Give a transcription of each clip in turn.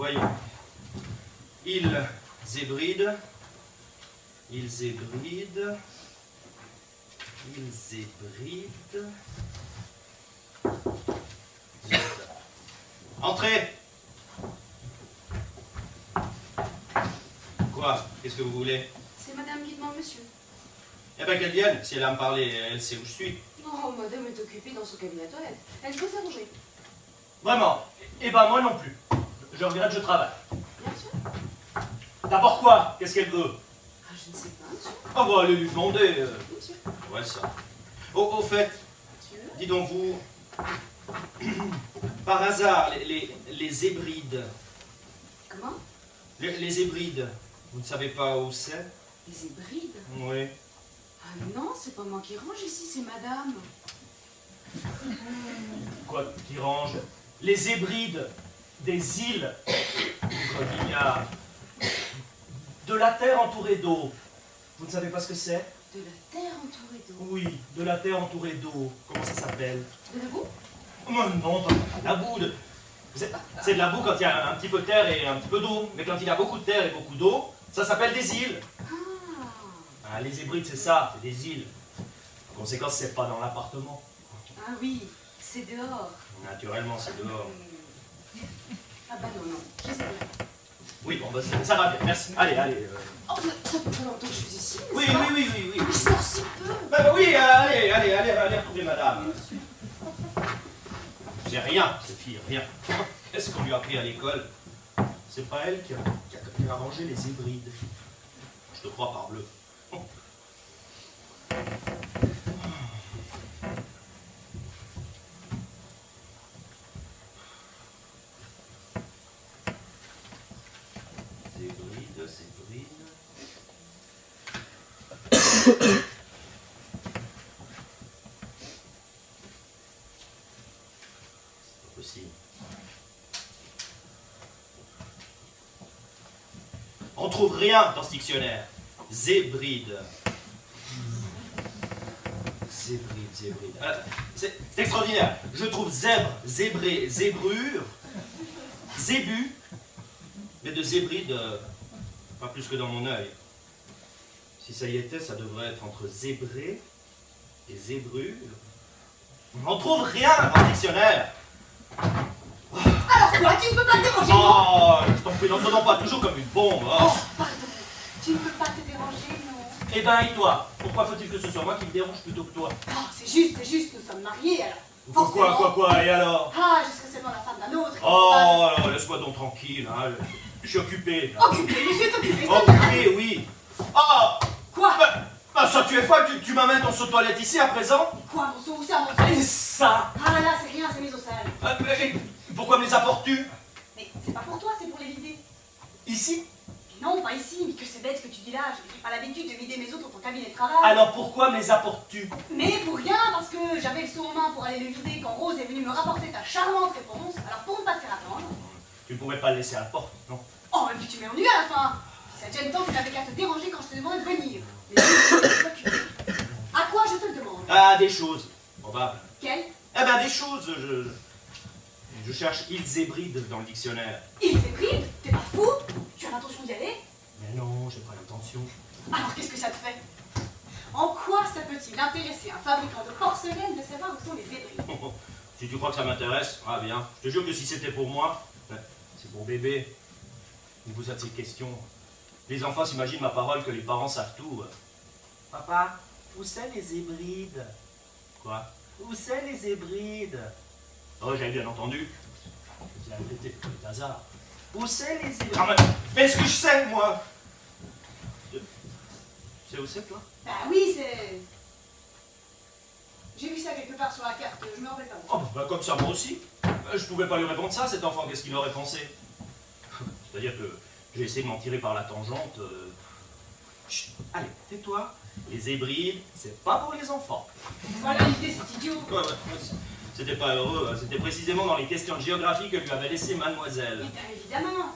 Voyons. Ils hébrident. Ils hébrident. Ils hébrident. Entrez. Quoi? Qu'est-ce que vous voulez? C'est madame qui demande monsieur. Eh bien qu'elle vienne, si elle a à me parler, elle sait où je suis. Oh, madame est occupée dans son cabinet à toilette. Elle peut s'arranger. Vraiment? Eh ben moi non plus. Je regrette, je travaille. Bien sûr. D'abord quoi? Qu'est-ce qu'elle veut? Ah, je ne sais pas, monsieur. Ah bon, allez lui demander. Monsieur. Ouais, ça. Au fait, Monsieur. dis donc vous, par hasard, les hébrides, Comment? les hébrides, vous ne savez pas où c'est? Les hybrides? Oui. Ah non, c'est pas moi qui range ici, c'est madame. Quoi qui range? Les hébrides des îles, il y a de la terre entourée d'eau. Vous ne savez pas ce que c'est? De la terre entourée d'eau. Oui, de la terre entourée d'eau. Comment ça s'appelle? De la boue? Oh, non, pas de la boue. C'est de la boue quand il y a un petit peu de terre et un petit peu d'eau. Mais quand il y a beaucoup de terre et beaucoup d'eau, ça s'appelle des îles. Ah. Ah, les hébrides, c'est ça, c'est des îles. En conséquence, c'est pas dans l'appartement. Ah oui, c'est dehors. Naturellement, c'est dehors. Ah bah non, non, je sais pas. Oui, bon, bah, ça va bien, merci. Allez, allez. Oh, mais ça fait pas longtemps que je suis ici. Oui, n'est-ce pas? oui, oui, oui, oui. Je sors si peu. Bah, oui, allez retrouver madame. J'ai rien, cette fille, rien. Qu'est-ce qu'on lui a appris à l'école? C'est pas elle qui a arrangé les hybrides. Je te crois, parbleu. Zébride. Possible. On trouve rien dans ce dictionnaire. Zébride. Zébride. C'est extraordinaire. Je trouve zèbre, zébré, zébrure, zébu, mais de zébride, pas plus que dans mon œil. Si ça y était, ça devrait être entre zébré et zébrure. On trouve rien dans le dictionnaire. Alors quoi? Tu ne peux pas te déranger? Oh, je t'en prie, n'en prenons pas toujours comme une bombe. Oh, pardon. Tu ne peux pas te déranger, non? Eh ben, et toi? Pourquoi faut-il que ce soit moi qui me dérange plutôt que toi? Oh, c'est juste, nous sommes mariés, alors. Forcément. Quoi, et alors? Ah, je serai seulement la femme d'un autre. Oh, laisse-moi donc tranquille, hein. Je suis occupé. Là. Occupé, monsieur est occupé, c'est bien. Occupé, oui. Ah! Quoi? Bah, ça tu es folle, tu m'amènes dans ce toilette ici à présent? Quoi, mon sou, où ça, mon Et sou? ça? Ah là, c'est rien, c'est mis au sale. Et pourquoi me les apportes-tu? Mais c'est pas pour toi, c'est pour les vider. Ici? Mais non, pas ici, mais que c'est bête ce que tu dis là. J'ai pas l'habitude de vider mes os dans ton cabinet de travail. Alors pourquoi me les apportes-tu? Mais pour rien, parce que j'avais le seau en main pour aller le vider quand Rose est venue me rapporter ta charmante réponse. Alors pour ne pas te faire attendre... Tu ne pouvais pas le laisser à la porte, non? Oh, et puis tu m'es ennuyé à la fin. Si ça te gêne tant, tu n'avais qu'à te déranger quand je te demandais de venir. Mais à quoi je te le demande? Ah, des choses. Probable. Quelles? Eh ben, des choses, je cherche ils hébrides dans le dictionnaire. Il est bride? T'es pas fou? Tu as l'intention d'y aller? Mais non, j'ai pas l'intention. Alors qu'est-ce que ça te fait? En quoi ça peut-il intéresser un fabricant de porcelaine de savoir où sont les hébrides? Si tu crois que ça m'intéresse, ah bien. Je te jure que si c'était pour moi, c'est pour bébé. Vous vous avez ces questions. Les enfants s'imaginent ma parole que les parents savent tout. Papa, où c'est les hébrides? Quoi? Où c'est les hébrides? Oh, j'avais bien entendu. Je vous ai répété, c'est hasard. Où c'est les hébrides? Ah, mais est-ce que je sais, moi? Tu sais où c'est, toi? Bah oui, c'est... J'ai vu ça quelque part sur la carte, je me rappelle pas. Oh, bah comme ça, moi aussi. Je pouvais pas lui répondre ça, cet enfant, qu'est-ce qu'il aurait pensé? C'est-à-dire que j'ai essayé de m'en tirer par la tangente. Chut, allez, tais-toi. Les hébrides, c'est pas pour les enfants. Voilà l'idée, c'est idiot. Ouais, c'était pas heureux, c'était précisément dans les questions de géographie que lui avait laissé mademoiselle. Mais bien évidemment.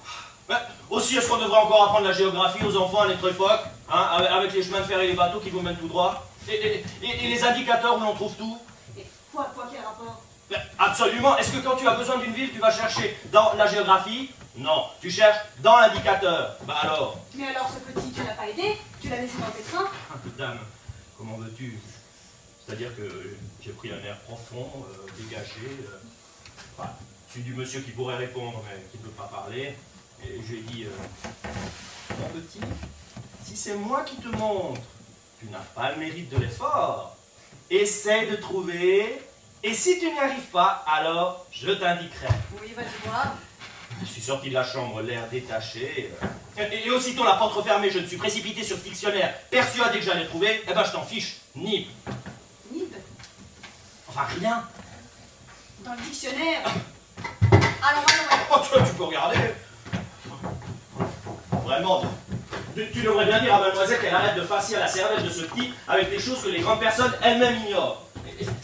Aussi, est-ce qu'on devrait encore apprendre la géographie aux enfants à notre époque, hein, avec les chemins de fer et les bateaux qui vous mènent tout droit, et les indicateurs où l'on trouve tout? Mais quoi, quel rapport? Absolument. Est-ce que quand tu as besoin d'une ville, tu vas chercher dans la géographie, Non, tu cherches dans l'indicateur. Bah alors? Mais alors ce petit, tu l'as pas aidé? Tu l'as laissé dans tes trains? Dame, comment veux-tu? C'est-à-dire que j'ai pris un air profond, dégagé. Enfin, je suis du monsieur qui pourrait répondre, mais qui ne peut pas parler. Et j'ai dit, mon petit, si c'est moi qui te montre, tu n'as pas le mérite de l'effort. Essaie de trouver, et si tu n'y arrives pas, alors je t'indiquerai. Oui, vas-y voir. Je suis sorti de la chambre, l'air détaché. Et aussitôt la porte refermée, je me suis précipité sur ce dictionnaire, persuadé que j'allais trouver. Eh ben, je t'en fiche. Nib. Nib? Enfin, rien. Dans le dictionnaire. Allons. Oh, tu peux regarder. Vraiment, tu devrais bien dire à mademoiselle qu'elle arrête de farcir la cervelle de ce petit avec des choses que les grandes personnes elles-mêmes ignorent.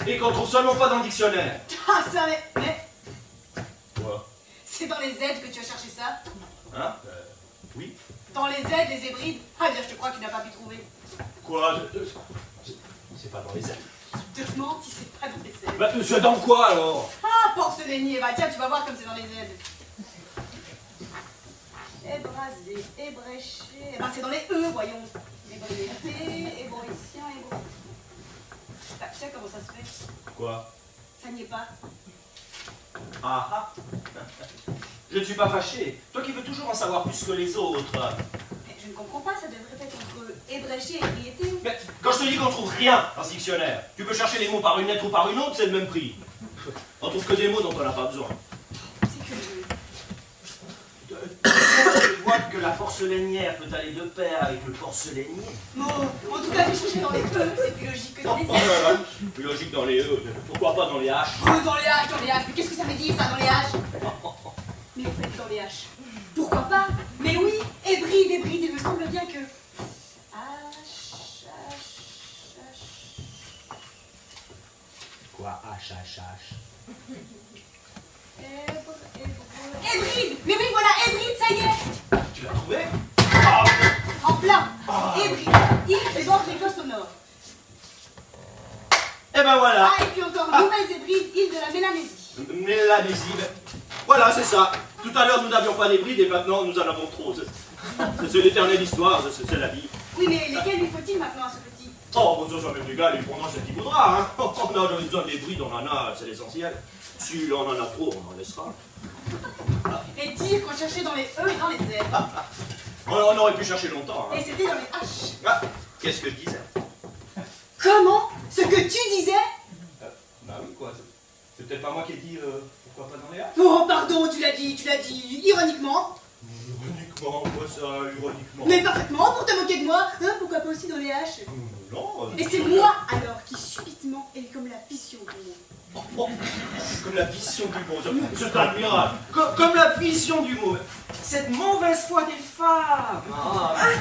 Et qu'on trouve seulement pas dans le dictionnaire. Ah, ça, mais... Quoi? C'est dans les aides que tu as cherché ça? Hein? Oui. Dans les aides, les hébrides? Ah bien, je te crois que tu n'as pas pu trouver. Quoi? C'est pas dans les aides. Tu te mens, tu sais pas dans les aides. Bah, c'est dans quoi alors? Ah, porcelainier, bah tiens, tu vas voir comme c'est dans les aides. Ébrasé, ébréché... Bah c'est dans les E, voyons. Ébrété, ébrétien, Ah, tu sais comment ça se fait? Quoi? Ça n'y est pas. Ah ah. Je ne suis pas fâché. Toi qui veux toujours en savoir plus que les autres. Mais je ne comprends pas, ça devrait être entre ébréché et ébriété. Mais quand je te dis qu'on trouve rien dans ce dictionnaire, tu peux chercher les mots par une lettre ou par une autre, c'est le même prix. On trouve que des mots dont on n'a pas besoin. C'est curieux. Je vois que la porcelainière peut aller de pair avec le porcelainier. Bon, en tout cas, j'ai cherché dans les E, c'est plus logique que dans les Oh aides. là là, plus logique dans les E, pourquoi pas dans les H? Dans les H, mais qu'est-ce que ça veut dire ça dans les H? Mais en fait, dans les H. Pourquoi pas? Mais oui, hébride, il me semble bien que... H... Quoi? H? Hébride! Mais oui, voilà, hébride, ça y est! Tu l'as trouvé? En plein! Hébride, il déborde les voix sonores. Eh ben voilà! Ah, et puis encore, nouvelles hébrides, île de la Mélanésie. Mélanésie. Voilà, c'est ça. Tout à l'heure, nous n'avions pas d'hébrides et maintenant, nous en avons trop. C'est l'éternelle histoire, c'est la vie. Oui, mais lesquels lui faut-il maintenant à ce petit? Oh, bon, ça m'est égal, il prendra ce qu'il voudra, hein. On a jamais besoin d'hybrides, on en a, c'est l'essentiel. Si on en a trop, on en laissera. Et dire qu'on cherchait dans les E et dans les Z. On aurait pu chercher longtemps, hein. Et c'était dans les H. Ah, qu'est-ce que je disais? Comment? Ce que tu disais? Bah oui, quoi. C'est peut-être pas moi qui ai dit pourquoi pas dans les H. Oh, pardon, tu l'as dit, ironiquement. Ironiquement, quoi ça, ironiquement? Mais parfaitement, pour te moquer de moi, hein, pourquoi pas aussi dans les H? Non. Et c'est moi, alors, qui subitement est comme la vision du monde. Oh, comme la vision du monde, c'est admirable. Comme la vision du monde. Cette mauvaise foi des femmes.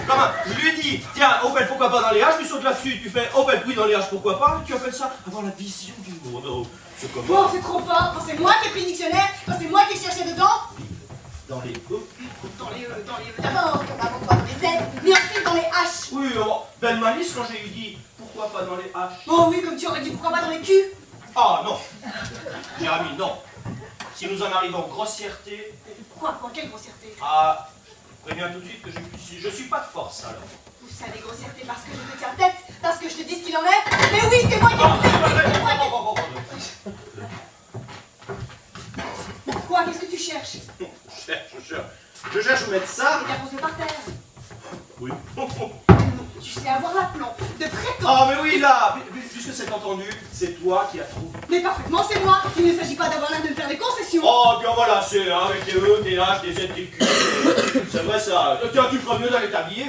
Comment? Je lui ai dit, tiens, Opel, pourquoi pas dans les H? Tu sautes là-dessus, tu fais Opel, oui, dans les H, pourquoi pas? Tu appelles ça avoir la vision du monde. Oh, c'est comme Bon, c'est trop fort, quand c'est moi qui ai pris le dictionnaire, quand c'est moi qui ai cherché dedans. dans les E. Dans les E d'abord, avant quoi dans les Z, mais ensuite dans les H. Oui, oh, belle malice quand j'ai eu dit pourquoi pas dans les H. Oh oui, comme tu aurais dit pourquoi pas dans les Q. Ah non, Jérémy, non. Si nous en arrivons grossièreté. Quoi? Quelle grossièreté? Ah, préviens tout de suite que je suis pas de force alors. Vous savez grossièreté parce que je te tiens tête, parce que je te dis ce qu'il en est. Mais oui, c'est moi qui ai pris, c'est moi qui ai... Quoi? Qu'est-ce que tu cherches? Je cherche où mettre ça. Et bien pose-le par terre. Oui. Tu sais avoir l'aplomb de prétendre. Ah mais oui là, puisque c'est entendu, c'est toi qui as trouvé. Mais parfaitement, c'est moi. Il ne s'agit pas d'avoir l'air de me faire des concessions. Oh bien voilà, c'est avec des E, des H, des Z, des Q. C'est vrai ça. Tiens, tu feras mieux d'aller t'habiller.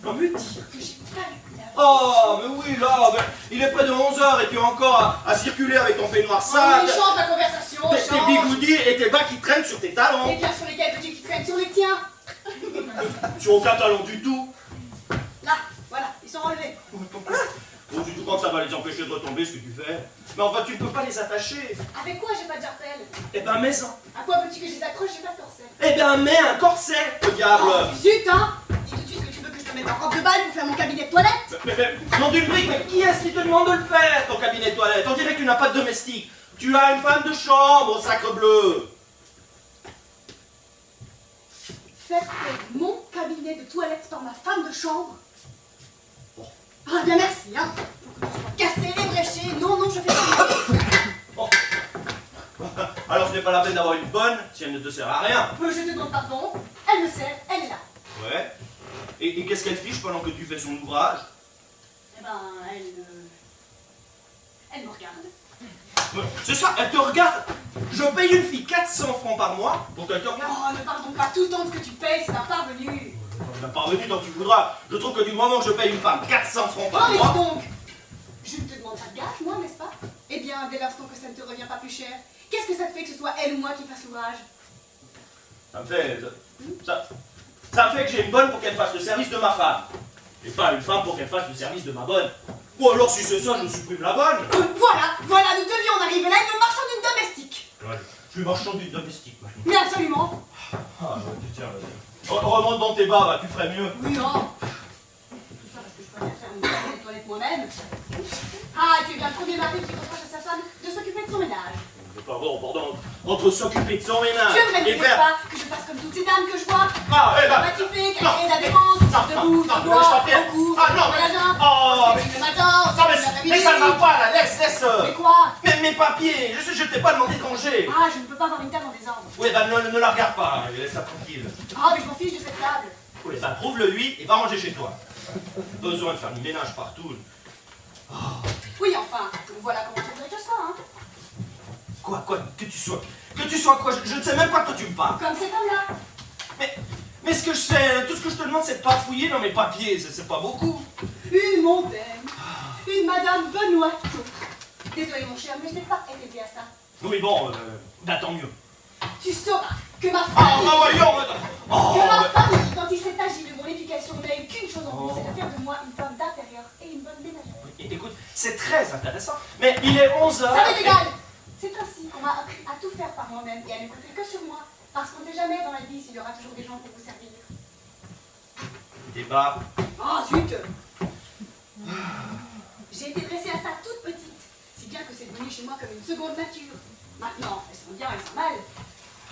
On me dit que j'ai pas eu la... Oh mais oui là, il est près de 11h et tu es encore à circuler avec ton peignoir sale. Oh, chante la conversation, Tes bigoudis et tes bas qui traînent sur tes talons. Et bien sur lesquels veux-tu qui traînent sur les tiens? Sur aucun talon du tout. Là, voilà, ils sont relevés. Oh, tu crois que ça va les empêcher de retomber ce que tu fais? Mais enfin, tu ne peux pas les attacher. Avec quoi j'ai pas de jartel? Eh ben, mets-en. À quoi veux-tu que je les accroche? J'ai pas de corset. Eh ben, mets un corset, le diable. Oh, zut, hein! Dis tout de suite que tu veux que je te mette en robe de balle pour faire mon cabinet de toilette? Mais, nom d'une brique, mais qui est-ce qui te demande de le faire, ton cabinet de toilette? On dirait que tu n'as pas de domestique. Tu as une femme de chambre, sacre bleu. faire mon cabinet de toilette par ma femme de chambre. Ah bien merci, hein. Pour que tu sois cassé, ébréché. Non, non, je fais pas. Oh. Alors ce n'est pas la peine d'avoir une bonne si elle ne te sert à rien. Je te demande pardon. Elle me sert, elle est là. Ouais. Et qu'est-ce qu'elle fiche pendant que tu fais son ouvrage? Eh ben, elle me regarde. C'est ça, elle te regarde. Je paye une fille 400 francs par mois pour qu'elle te regarde. Oh, ne parle donc pas tout le temps de ce que tu payes, c'est un parvenu. Tu pas revenu tant que tu voudras. Je trouve que du moment que je paye une femme 400 francs par Oh, mais mois... dis donc, je ne te demande pas de gage, moi, n'est-ce pas? Eh bien, dès l'instant que ça ne te revient pas plus cher, qu'est-ce que ça te fait que ce soit elle ou moi qui fasse l'ouvrage? Ça me fait... Ça me fait que j'ai une bonne pour qu'elle fasse le service de ma femme. Et pas une femme pour qu'elle fasse le service de ma bonne. Ou alors si c'est ça, je supprime la bonne. Voilà, nous devions en arriver là, et nous marchons d'une domestique. Ouais, je suis marchand d'une domestique maintenant. Mais absolument. Ah ouais, tiens, vas-y. Remonte dans tes bas, va, tu ferais mieux. Oui, non. Tout ça parce que je préfère faire mes toilettes moi-même. Ah, tu es bien le premier mari qui reproche à sa femme de s'occuper de son ménage. Pardon, entre s'occuper de son ménage Tu aimerais et ne pas que je fasse comme toutes ces dames que je vois? Ah, eh ben... Bâtifées, calculer la dépense, debout, non, bois, laisse pas faire. au cours, Ah, non, au magasin, oh, mais... le matin, Non, mais ça ne va pas, là, laisse Mais quoi? Mais mes papiers, je t'ai pas demandé de congé. Ah, je ne peux pas avoir une table en désordre. Oui, bah ne la regarde pas, laisse ça tranquille. Ah, mais je m'en fiche de cette table. Oui, bah prouve-le lui et va manger chez toi. Besoin de faire du ménage partout. Oui, enfin, voilà comment tu voudrais que je sois, hein. Quoi, que tu sois quoi, je ne sais même pas de quoi tu me parles. Comme cette femme-là. Mais ce que je sais, tout ce que je te demande, c'est de pas fouiller dans mes papiers, c'est pas beaucoup. Une montaine. Une Madame Benoîteau. Désolé mon cher, mais je n'ai pas été à ça. Oui, bon, bah tant mieux. Tu sauras que ma Ah, famille... bah voyons, que ma famille, quand il s'est agi de mon éducation, n'a eu qu'une chose en plus, c'est de faire de moi une femme d'intérieur et une bonne ménagère. Écoute, c'est très intéressant, mais il est 11 heures. Ça m'est égal. C'est ainsi qu'on m'a appris à tout faire par moi-même et à ne compter que sur moi. Parce qu'on ne sait jamais dans la vie s'il y aura toujours des gens pour vous servir. Débat. Oh zut! J'ai été dressée à ça toute petite, si bien que c'est devenu chez moi comme une seconde nature. Maintenant, elles sont bien, elles sont mal.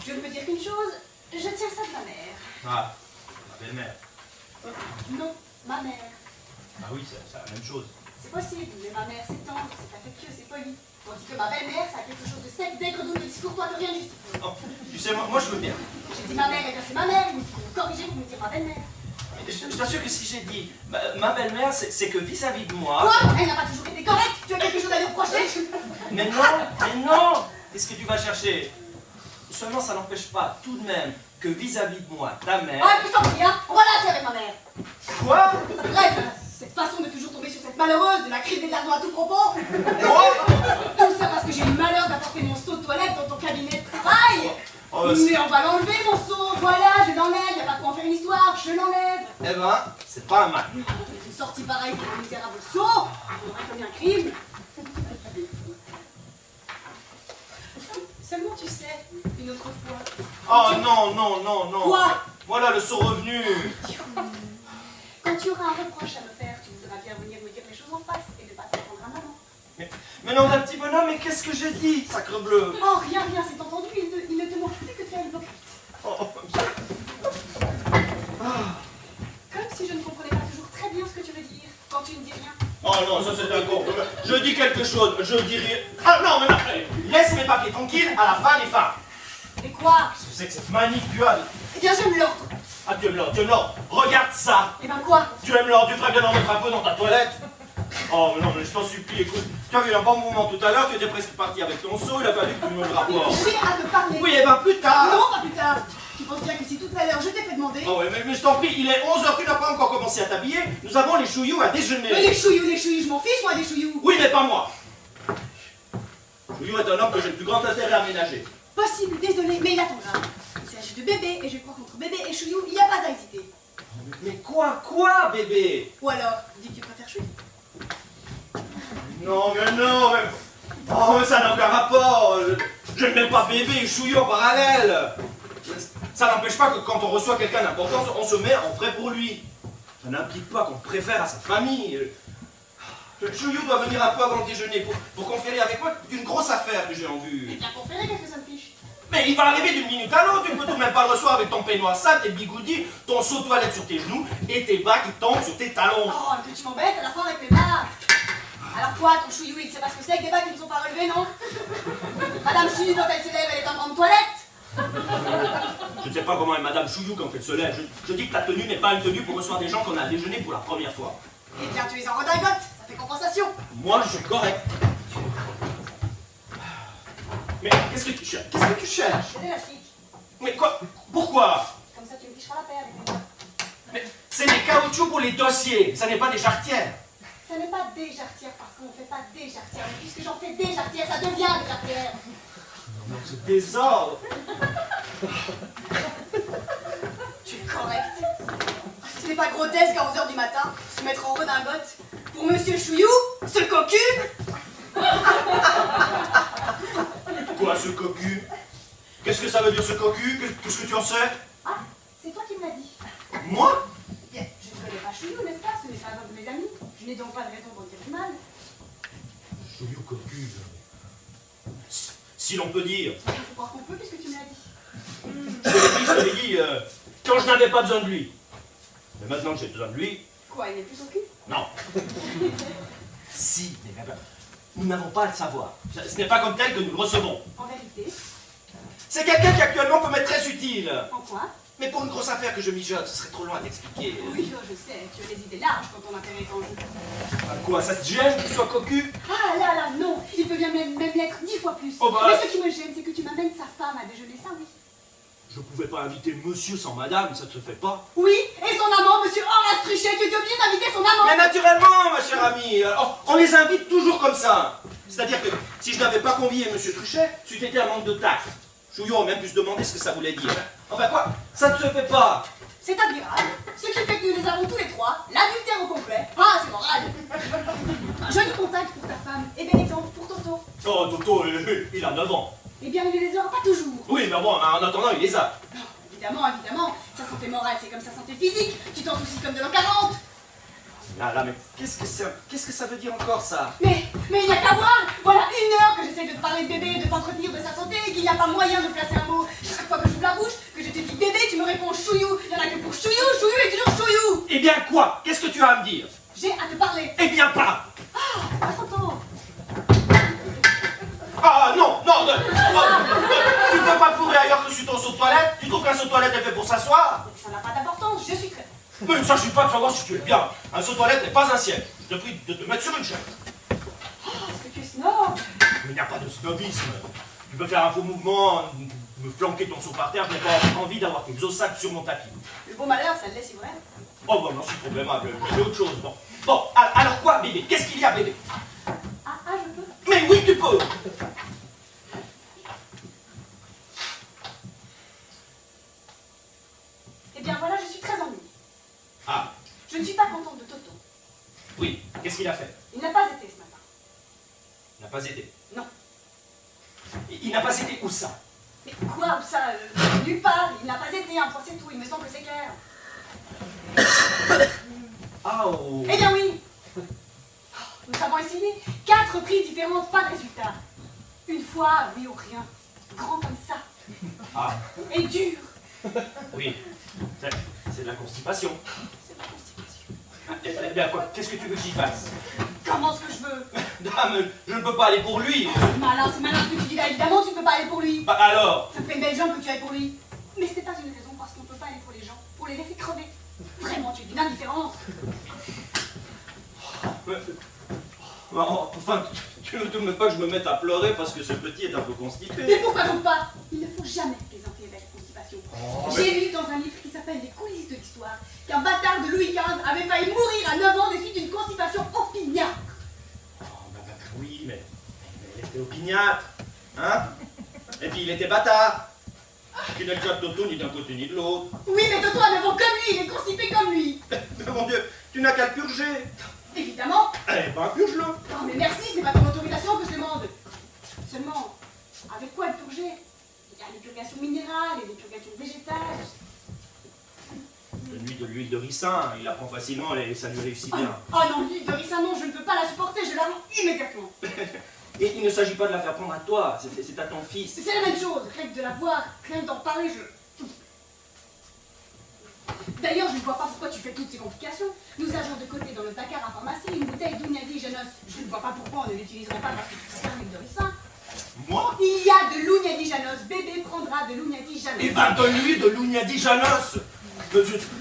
Je ne peux dire qu'une chose, je tiens ça de ma mère. Ah, ma belle-mère. Non, ma mère. Ah oui, c'est la même chose. C'est possible, mais ma mère c'est tendre, c'est affectueux, c'est poli. Tandis que ma belle-mère, ça a quelque chose de sec, d'aigre, doux, de discourtois que rien ne justifie. Oh, tu sais, moi je veux bien. J'ai dit ma mère, et bien c'est ma mère, vous me corrigez pour me dire ma belle-mère. Je t'assure que si j'ai dit ma belle-mère, c'est que vis-à-vis de moi... Quoi? Elle n'a pas toujours été correcte? Tu as quelque chose à lui reprocher? Mais non! Qu'est-ce que tu vas chercher? Seulement, ça n'empêche pas, tout de même, que vis-à-vis de moi, ta mère... Ah, puis tant pis, hein? On va la faire avec ma mère. Quoi? Bref, cette façon de toujours tomber sur cette malheureuse, de la crier de l'argent à tout propos. Quoi? Tout ça parce que j'ai eu le malheur d'apporter mon seau de toilette dans ton cabinet de travail. Oh, mais on va l'enlever, mon seau. Voilà, je l'enlève. Y a pas de quoi en faire une histoire. Je l'enlève. Eh ben, c'est pas un mal. Une sortie pareille pour un misérable seau. On aurait commis un crime. Seulement, tu sais, une autre fois. Oh non. Quoi? Voilà le saut revenu. Quand tu auras un reproche à me faire, tu voudras bien venir me dire les choses en face et ne pas te prendre à maman. Mais non, d'un petit bonhomme, mais qu'est-ce que j'ai dit, sacre bleu? Oh, rien, c'est entendu. Il ne te manque plus que de faire l'hypocrite. Oh. Comme si je ne comprenais pas toujours très bien ce que tu veux dire quand tu ne dis rien. Oh non, ça c'est un con. Je dis quelque chose, je dis rien. Ah non, mais non, laisse mes papiers tranquilles à la fin des fins. Et quoi? Qu'est-ce que c'est que cette manie que tu as? Eh bien, j'aime l'ordre. Ah, tu aimes l'ordre. Regarde ça. Eh ben quoi? Tu aimes l'ordre, tu ferais bien d'en mettre un peu dans ta toilette. Oh, mais non, mais je t'en supplie, écoute. Tu as vu un bon moment tout à l'heure, tu étais presque parti avec ton seau, il a fallu que tu me le rapportes. J'ai à te parler. Oui, et ben plus tard. Non, pas plus tard. Tu penses bien que si tout à l'heure je t'ai fait demander... Oh ouais, mais je t'en prie, il est 11h, tu n'as pas encore commencé à t'habiller. Nous avons les chouillous à déjeuner. Mais les chouillous, je m'en fiche, moi, des chouillous. Oui, mais pas moi. Chouillou est un homme que j'ai le plus grand intérêt à ménager. Possible, désolé, mais il attendra. Il s'agit de bébé, et je crois qu'entre bébé et chouillou, il n'y a pas à hésiter. Mais quoi, bébé? Ou alors, dis que tu préfères chouillou. Non, mais... Oh, mais ça n'a aucun rapport. Je ne mets pas bébé et chouillou en parallèle. Ça n'empêche pas que quand on reçoit quelqu'un d'important, on se met en prêt pour lui. Ça n'implique pas qu'on préfère à sa famille. Le chouillou doit venir un peu avant le déjeuner pour conférer avec moi une grosse affaire que j'ai en vue. Eh bien, conférer, qu'est-ce que ça me fiche? Mais il va arriver d'une minute à l'autre, tu peux tout même pas le soir avec ton peignoir sale, tes bigoudis, ton seau de toilette sur tes genoux et tes bas qui tombent sur tes talons. Oh, que tu m'embêtes à la fin avec mes bas. Alors quoi, ton chouillou, il sait pas ce que c'est avec des bas qui ne sont pas relevés, non? Madame Chouillou, quand elle se lève, elle est en grande toilette. Je ne sais pas comment est Madame Chouillou quand elle se lève. Je dis que ta tenue n'est pas une tenue pour recevoir des gens qu'on a déjeuné pour la première fois. Eh bien, tu es en redingote, ça fait compensation. Moi, je suis correct. Mais qu'est-ce que tu cherches? Qu'est-ce que tu cherches? C'est élastique. Mais quoi? Pourquoi? Comme ça, tu me ficheras la paix avec mes bas. Mais c'est des caoutchoucs pour les dossiers, ça n'est pas des jarretières. Ça n'est pas des jarretières parce qu'on ne fait pas des jarretières. Mais puisque j'en fais des jarretières, ça devient des jarretières. Non, c'est désordre. Tu es correct. Ce n'est pas grotesque à 11h du matin se mettre en redingote pour Monsieur Chouillou, ce cocu. Quoi, ce cocu? Qu'est-ce que ça veut dire, ce cocu? Qu'est-ce que tu en sais? Ah, c'est toi qui me l'as dit. Moi? Bien, je ne connais pas Chouillou, n'est-ce pas? Ce n'est pas un de mes amis. Je n'ai donc pas de raison pour dire du mal. Chouillou cocu. Si l'on peut dire. Il faut croire qu'on peut puisque tu me l'as dit. Je te l'ai dit, quand je n'avais pas besoin de lui. Mais maintenant que j'ai besoin de lui. Quoi, il n'est plus au cul? Non. Si, mais nous n'avons pas à le savoir. Ce n'est pas comme tel que nous le recevons. En vérité. C'est quelqu'un qui actuellement peut m'être très utile. En quoi? Mais pour une grosse affaire que je mijote, ce serait trop long à t'expliquer. Oui, je sais, tu as des idées larges quand ton intérêt est en jeu. À quoi, ça te gêne qu'il soit cocu? Ah là là, non, il peut bien même l'être 10 fois plus. Oh bah. Mais ce qui me gêne, c'est que tu m'amènes sa femme à déjeuner, ça oui. Je pouvais pas inviter monsieur sans madame, ça ne se fait pas. Oui, et son amant, monsieur Horace Truchet, tu t'es obligé d'inviter son amant. Mais naturellement, ma chère amie, on les invite toujours comme ça. C'est-à-dire que si je n'avais pas convié monsieur Truchet, c'eût été un manque de tact. Chouillon aurait même pu se demander ce que ça voulait dire. Enfin quoi, ça ne se fait pas. C'est admirable. Ce qui fait que nous les avons tous les trois, l'adultère au complet. Ah, c'est moral. Un joli contact pour ta femme, et bel exemple pour Toto. Oh, Toto, il a 9 ans. Eh bien, il ne les aura pas toujours. Oui, mais bon, en attendant, il les a. Non, évidemment, évidemment. Sa santé morale, c'est comme sa santé physique. Tu t'en soucies comme de l'an 40. Là, mais qu'est-ce que ça veut dire encore, ça? Mais il n'y a qu'à voir. Voilà 1 heure que j'essaie de te parler de bébé, de t'entretenir de sa santé, et qu'il n'y a pas moyen de placer un mot. Chaque fois que j'ouvre la bouche, que je te dis bébé, tu me réponds chouillou. Il n'y en a que pour chouillou, chouillou et toujours chouillou. Eh bien quoi? Qu'est-ce que tu as à me dire? J'ai à te parler. Eh bien pas. Ah, Toto. Ah non, tu ne peux pas te fourrer ailleurs que sur ton seau de toilette. Tu trouves qu'un seau de toilette est fait pour s'asseoir? Ça n'a pas d'importance, je suis prête. Mais il ne s'agit pas de savoir si tu es bien. Un seau de toilette n'est pas un siècle. Je te prie de te mettre sur une chaise. Oh, est-ce que tu es snob? Mais il n'y a pas de snobisme. Tu peux faire un faux mouvement, me flanquer ton seau par terre, je n'ai pas envie d'avoir tes os sales sur mon tapis. Le beau malheur, ça le laisse ivrer. Oh bon, non, c'est problémable, j'ai autre chose. Bon, alors quoi, bébé? Qu'est-ce qu'il y a, bébé? Ah, je peux. Mais oui, tu peux. Eh bien voilà, je suis très ennuyée. Ah, Je ne suis pas contente de Toto. oui, qu'est-ce qu'il a fait? Il n'a pas été ce matin. Il n'a pas été. Non. Il n'a pas été où ça? Mais quoi, ça nulle part. Il n'a pas été, un point c'est tout. Il me semble que c'est clair. Ah, oh. Eh bien oui. Nous avons essayé 4 reprises différentes, pas de résultat. Une fois, oui ou rien. Grand comme ça. Ah, Et dur. oui, c'est de la constipation. C'est ma constipation. Eh bien, quoi, qu'est-ce que tu veux que j'y fasse? Comment ce que je veux? Dame, je ne peux pas aller pour lui. C'est malin ce que tu dis là. Évidemment, tu ne peux pas aller pour lui. Bah, alors? Ça fait une belle jambe que tu ailles pour lui. Mais ce n'est pas une raison parce qu'on ne peut pas aller pour les gens, pour les laisser crever. Vraiment, tu es d'une indifférence. Enfin, tu ne te mets pas que je me mette à pleurer parce que ce petit est un peu Mais constipé. pourquoi donc pas? Il ne faut jamais plaisanter avec la constipation. Oh, J'ai lu dans un livre qui s'appelle Les coulisses de l'histoire qu'un bâtard de Louis XV avait failli mourir à 9 ans des suites d'une constipation opiniâtre. Oh, oui, mais il était opiniâtre, hein? Et puis il était bâtard. Tu n'as pas de Toto ni d'un côté ni de l'autre. Oui, mais Toto a 9 ans comme lui, il est constipé comme lui. Mais mon Dieu, tu n'as qu'à le purger. Évidemment. Eh ben, purge-le. Non, mais merci, ce n'est pas ton autorisation que je demande. Seulement, avec quoi le purger? Il y a les purgations minérales et les purgations végétales. De l'huile de ricin, il la prend facilement et ça lui réussit bien. Oh non, l'huile de ricin, non, je ne peux pas la supporter, je la rends immédiatement. Et ne s'agit pas de la faire prendre à toi, c'est à ton fils. C'est la même chose, rien que de la voir, rien que d'en parler, D'ailleurs, je ne vois pas pourquoi tu fais toutes ces complications. Nous avions de côté dans le placard à pharmacie une bouteille d'Ouniadi Janos. Je ne vois pas pourquoi on ne l'utiliserait pas parce que tu serais avec de ricin. Moi? Il y a de l'Ouniadi Janos. Bébé prendra de l'Ouniadi Janos. Eh ben, donne-lui de l'Ouniadi Janos.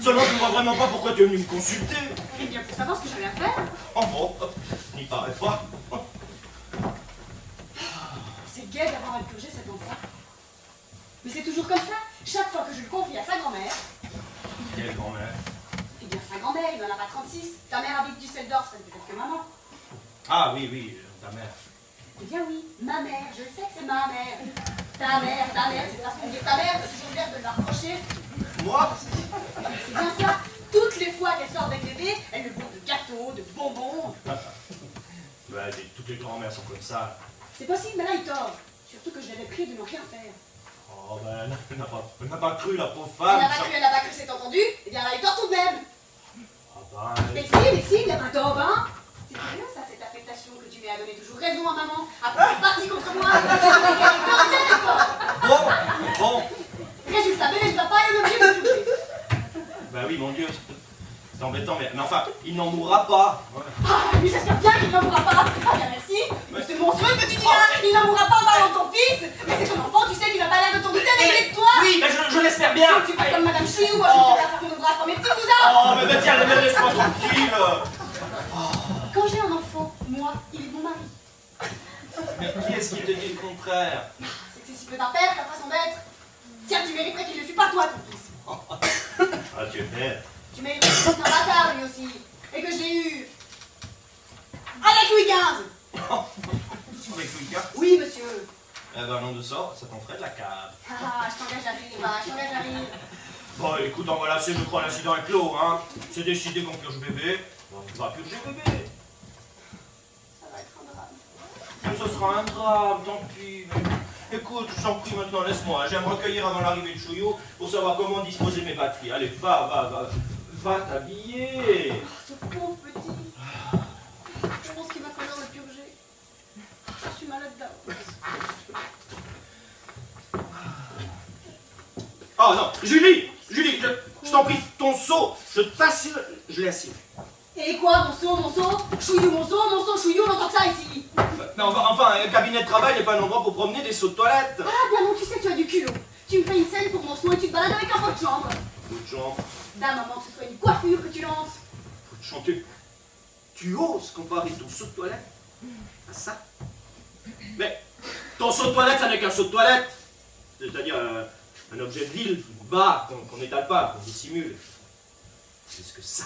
Seulement, je ne vois vraiment pas pourquoi tu es venu me consulter. Eh bien, pour savoir ce que j'avais à faire. Oh bon, n'y paraît pas. C'est gai d'avoir à le purger cet enfant. Mais c'est toujours comme ça. Chaque fois que je le confie à sa grand-mère. Quelle grand-mère? Eh bien, sa grand-mère, il n'en a pas 36. Ta mère habite Düsseldorf, ça ne peut être que maman. Ah oui, ta mère. Eh bien oui, ma mère, je le sais que c'est ma mère. Ta mère, c'est façon de dire ta mère, c'est toujours bien de me la reprocher. Moi? C'est bien ça. Toutes les fois qu'elle sort avec bébé, elle me bourre de gâteaux, de bonbons. Ouais, toutes les grand-mères sont comme ça. C'est possible, mais là il tord. Surtout que je l'avais prié de ne rien faire. Oh ben, elle n'a pas cru, la pauvre Elle femme. n'a pas cru, c'est entendu. Eh bien là il tort tout de même. Ah ben... Mais si, il n'y a pas tort, hein. C'est curieux ça, cette affectation que tu lui as donné toujours raison à maman. Après c'est parti contre moi. Bon. Résultat, bébé ne va pas aller l'objet de toucher. Ben oui, mon Dieu, c'est embêtant, mais enfin, il n'en mourra pas. Ouais. Ah, mais j'espère bien qu'il n'en mourra pas. Ah bien merci. Mais c'est monstrueux que tu dis là. Il n'en mourra pas en parlant de ton fils. Mais c'est ton enfant, tu sais, il n'a pas l'air de t'en douter, mais il est de toi. Oui, mais je l'espère bien. Tu es pas comme Madame Chouillou, moi je vais faire mon ouvrage pour mes petits cousins. Oh, mais tiens, laisse-moi tranquille. Quand j'ai un enfant, moi, il est mon mari. Mais qui est-ce qui te dit le contraire? C'est que c'est si peu d'un père, ta façon d'être. Tiens, tu mériterais qu'il ne fût pas toi, ton fils. Ah, tu es bête. Tu mériterais qu'il soit un bâtard, lui aussi. Et que je l'ai eu. Avec Louis XV. Avec Louis XV? Oui, monsieur. Eh ben, non de ça t'en ferait de la cave. Ah, je t'engage à rire, je t'engage à rire. Bon, écoute, en voilà, je crois l'incident est clos, hein. C'est décidé qu'on purge bébé. On va purger bébé. Ça va être un drame. Mais ce sera un drame, tant pis. Mais écoute, je t'en prie maintenant, laisse-moi. J'aime recueillir avant l'arrivée de Chouillot pour savoir comment disposer mes batteries. Allez, va t'habiller. Oh, ce pauvre petit. Je pense qu'il va falloir le purger. Je suis malade d'avance. Oh non, Julie, je t'en prie, ton seau, je t'assure, je l'ai assis. Et quoi, mon seau, Chouillou, Chouillou, on entend que ça ici. Non, enfin, un cabinet de travail n'est pas un endroit pour promener des seaux de toilette. Ah, bien non, tu sais, tu as du culot. Tu me fais une scène pour mon seau et tu te balades avec un pot de chambre. Pot de chambre. D'un moment que ce soit une coiffure que tu lances. Pot de chambre, tu oses comparer ton seau de toilette à ça? Mais ton seau de toilette, ça n'est qu'un seau de toilette. C'est-à-dire un objet de ville, bas, qu'on n'étale pas, qu'on dissimule. C'est ce que ça,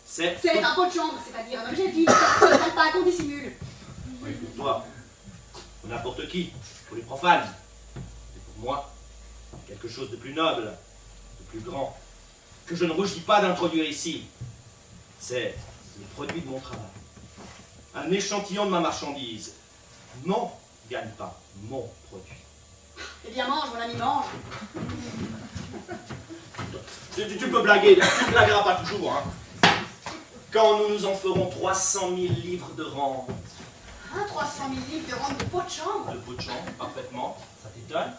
c'est... C'est un pot de chambre, c'est-à-dire un objet de vie, qu'on n'étale pas, qu'on dissimule. Oui, pour toi, pour n'importe qui, pour les profanes. Et pour moi, quelque chose de plus noble, de plus grand, que je ne rougis pas d'introduire ici. C'est le produit de mon travail. Un échantillon de ma marchandise. Mon gagne-pain, mon produit. Eh bien mange, mon ami, mange. Tu peux blaguer, tu ne blagueras pas toujours, hein. Quand nous en ferons 300 000 livres de rente. Hein, 300 000 livres de rente de pot de chambre? De pot de chambre, parfaitement, ça t'étonne.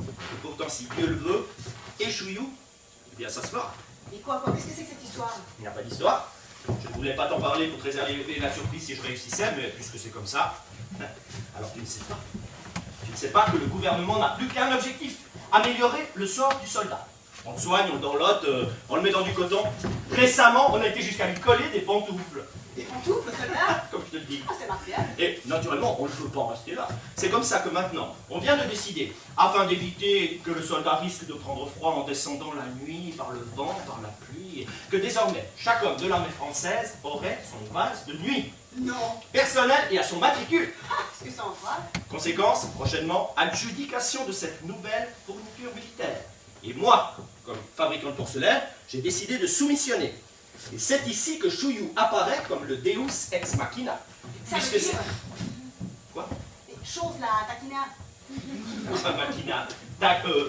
Et pourtant, si Dieu le veut, et Chouillou, eh bien ça se fera. Et quoi, qu'est-ce que c'est que cette histoire? Il n'y a pas d'histoire. Je ne voulais pas t'en parler pour te réserver la surprise si je réussissais, mais puisque c'est comme ça, alors tu ne sais pas. Tu ne sais pas que le gouvernement n'a plus qu'un objectif, améliorer le sort du soldat. On le soigne, on le dorlote, on le met dans du coton. Récemment, on a été jusqu'à lui coller des pantoufles. Des pantoufles, soldat? Comme je te le dis. Ah, c'est martial. Et naturellement, on ne peut pas en rester là. C'est comme ça que maintenant, on vient de décider, afin d'éviter que le soldat risque de prendre froid en descendant la nuit, par le vent, par la pluie, que désormais, chaque homme de l'armée française aurait son vase de nuit. Non. Personnel et à son matricule. Qu'est-ce que ça en fera? Conséquence, prochainement, adjudication de cette nouvelle fourniture militaire. Et moi, comme fabricant de porcelaine, j'ai décidé de soumissionner. Et c'est ici que Chouillou apparaît comme le Deus ex machina. Ça Puisque veut c'est... dire... Quoi? Chose là, taquina. Machina.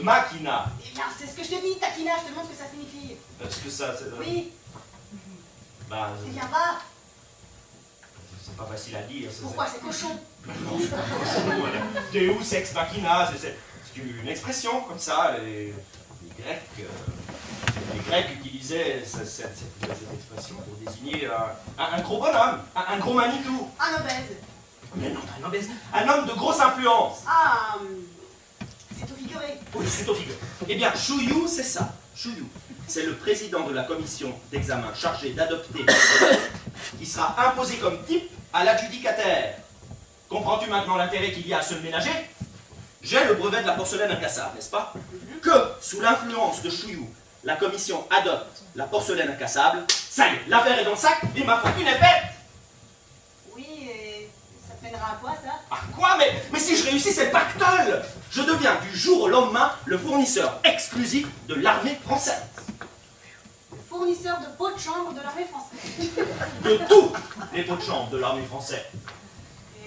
Machina. Eh bien, c'est ce que je te dis, taquina, je te demande ce que ça signifie. Est-ce que ça, c'est... Oui. Bah... Eh bien, va. C'est pas facile à dire. Pourquoi c'est cochon? Non, c'est pas cochon. Deus ex machina, c'est une expression comme ça. Les Grecs utilisaient cette expression pour désigner un gros bonhomme, un gros Manitou. Un obèse. Mais non, un obèse. Un homme de grosse influence. Ah, c'est au figuré. Oui, c'est au figuré. Eh bien, Chouillou, c'est ça. Chouillou, c'est le président de la commission d'examen chargé d'adopter le brevet qui sera imposé comme type à l'adjudicataire. Comprends-tu maintenant l'intérêt qu'il y a à se ménager? J'ai le brevet de la porcelaine incassable, n'est-ce pas? Que, sous l'influence de Chouillou, la commission adopte la porcelaine incassable, ça y est, l'affaire est dans le sac et ma fortune est faite. Oui, et ça te mènera à quoi, ça? À quoi? Mais si je réussis, c'est pactole! Je deviens du jour au lendemain le fournisseur exclusif de l'armée française. Fournisseur de pots de chambre de l'armée française. De tous les pots de chambre de l'armée française.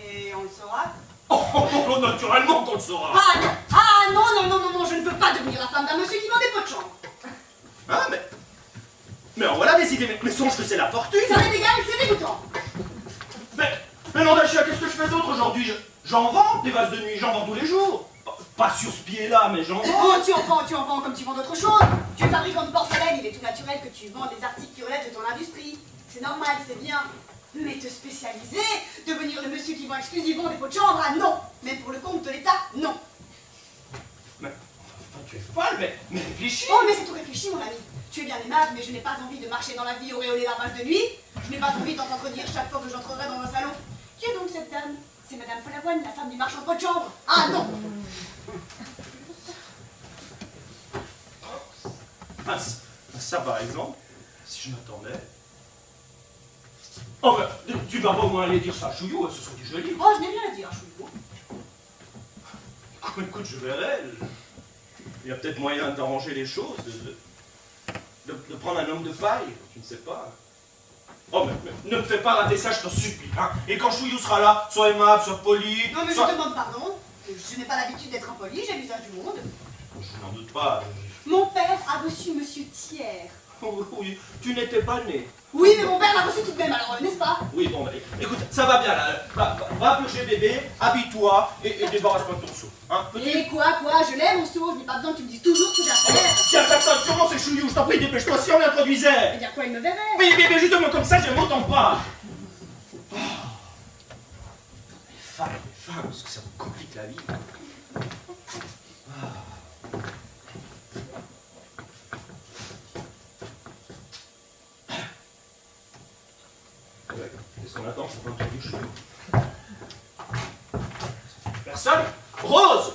Et on le saura? Oh, naturellement qu'on le saura. Ah non! Ah non, je ne veux pas devenir la femme d'un monsieur qui vend des pots de chambre. Ah, mais en voilà des idées, mais songe que c'est la fortune. Ça m'est égal, c'est dégoûtant. Mais non, Dachia, qu'est-ce que je fais d'autre aujourd'hui? J'en vends des vases de nuit, j'en vends tous les jours. Pas sur ce pied-là, mais j'en vends. Oh, tu en vends comme tu vends d'autres choses. Tu es fabricant de porcelaine, il est tout naturel que tu vends des articles qui relèvent de ton industrie. C'est normal, c'est bien. Mais te spécialiser, devenir le monsieur qui vend exclusivement des pots de chambre, ah non. Même pour le compte de l'État, non. Mais enfin, tu es folle, mais réfléchis. Oh, mais c'est tout réfléchi, mon ami. Tu es bien aimable, mais je n'ai pas envie de marcher dans la vie auréolée d'un vase de nuit. Je n'ai pas envie d'entendre dire chaque fois que j'entrerai dans un salon: qui est donc cette dame? C'est Madame Follavoine, la femme du marchand de pots de chambre. Ah non. Ah, ça, par exemple, si je m'attendais... Oh, ben, tu vas pas au moins aller dire ça à Chouillou, ce serait du joli. Oh, je n'ai rien à dire, Chouillou. Écoute, je verrai. Il y a peut-être moyen d'arranger les choses, de prendre un homme de paille, je ne sais pas. Oh, mais ne me fais pas rater ça, je t'en supplie. Hein. Et quand Chouillou sera là, sois aimable, sois poli. Non, mais je demande pardon. Je n'ai pas l'habitude d'être impoli, j'ai l'usage du monde. Je n'en doute pas. Mon père a reçu Monsieur Thiers. Oh, oui, tu n'étais pas né. Oui, mais mon père l'a reçu tout de même, alors, n'est-ce pas? Oui, bon, bah, écoute, ça va bien là. Va purger bébé, habille-toi et débarrasse-toi de ton seau. Hein, Et quoi, je l'aime, mon seau, je n'ai pas besoin que tu me dises toujours ce que j'ai à faire. Tiens, ça, sûrement c'est Chouillou, je t'en prie, dépêche-toi, si on l'introduisait. Eh bien, quoi, il me verrait? Mais justement comme ça, j'aime autant pas. Oh. Les femmes, parce que ça me complique la vie. Qu'est-ce qu'on attend pour introduire Chouillou? Personne? Rose!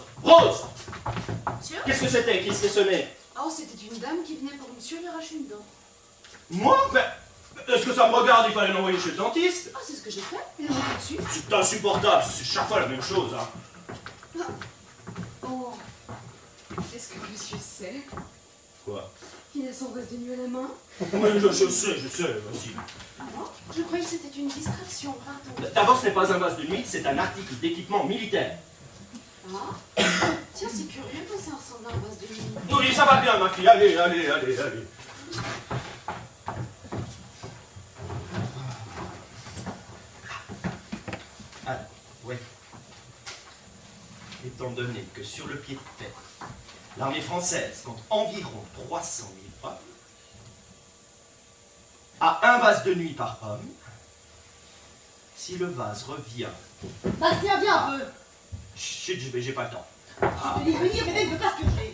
Monsieur? Qu'est-ce que c'était? Qui s'est sonné? Oh, c'était une dame qui venait pour monsieur lui arracher une dent. Moi? Mais est-ce que ça me regarde? Il fallait l'envoyer chez le dentiste? Ah, c'est ce que j'ai fait. Il est rentré dessus. C'est insupportable, c'est chaque fois la même chose. Hein. Oh. Est-ce que monsieur sait Quoi? qu'il a son vase de nuit à la main? Oui, je sais, vas-y. Ah bon? Je croyais que c'était une distraction, pardon. D'abord, ce n'est pas un vase de nuit, c'est un article d'équipement militaire. Ah. Tiens, c'est curieux que ça ressemble à un vase de nuit. Oui, ça va bien, ma fille, allez. Alors, oui. Étant donné que sur le pied de tête, l'armée française compte environ 300 000 hommes, à un vase de nuit par homme, si le vase revient... Bastien, viens un peu. Chut, j'ai pas le temps. Je te dis venir, bébé ne veut pas se purger.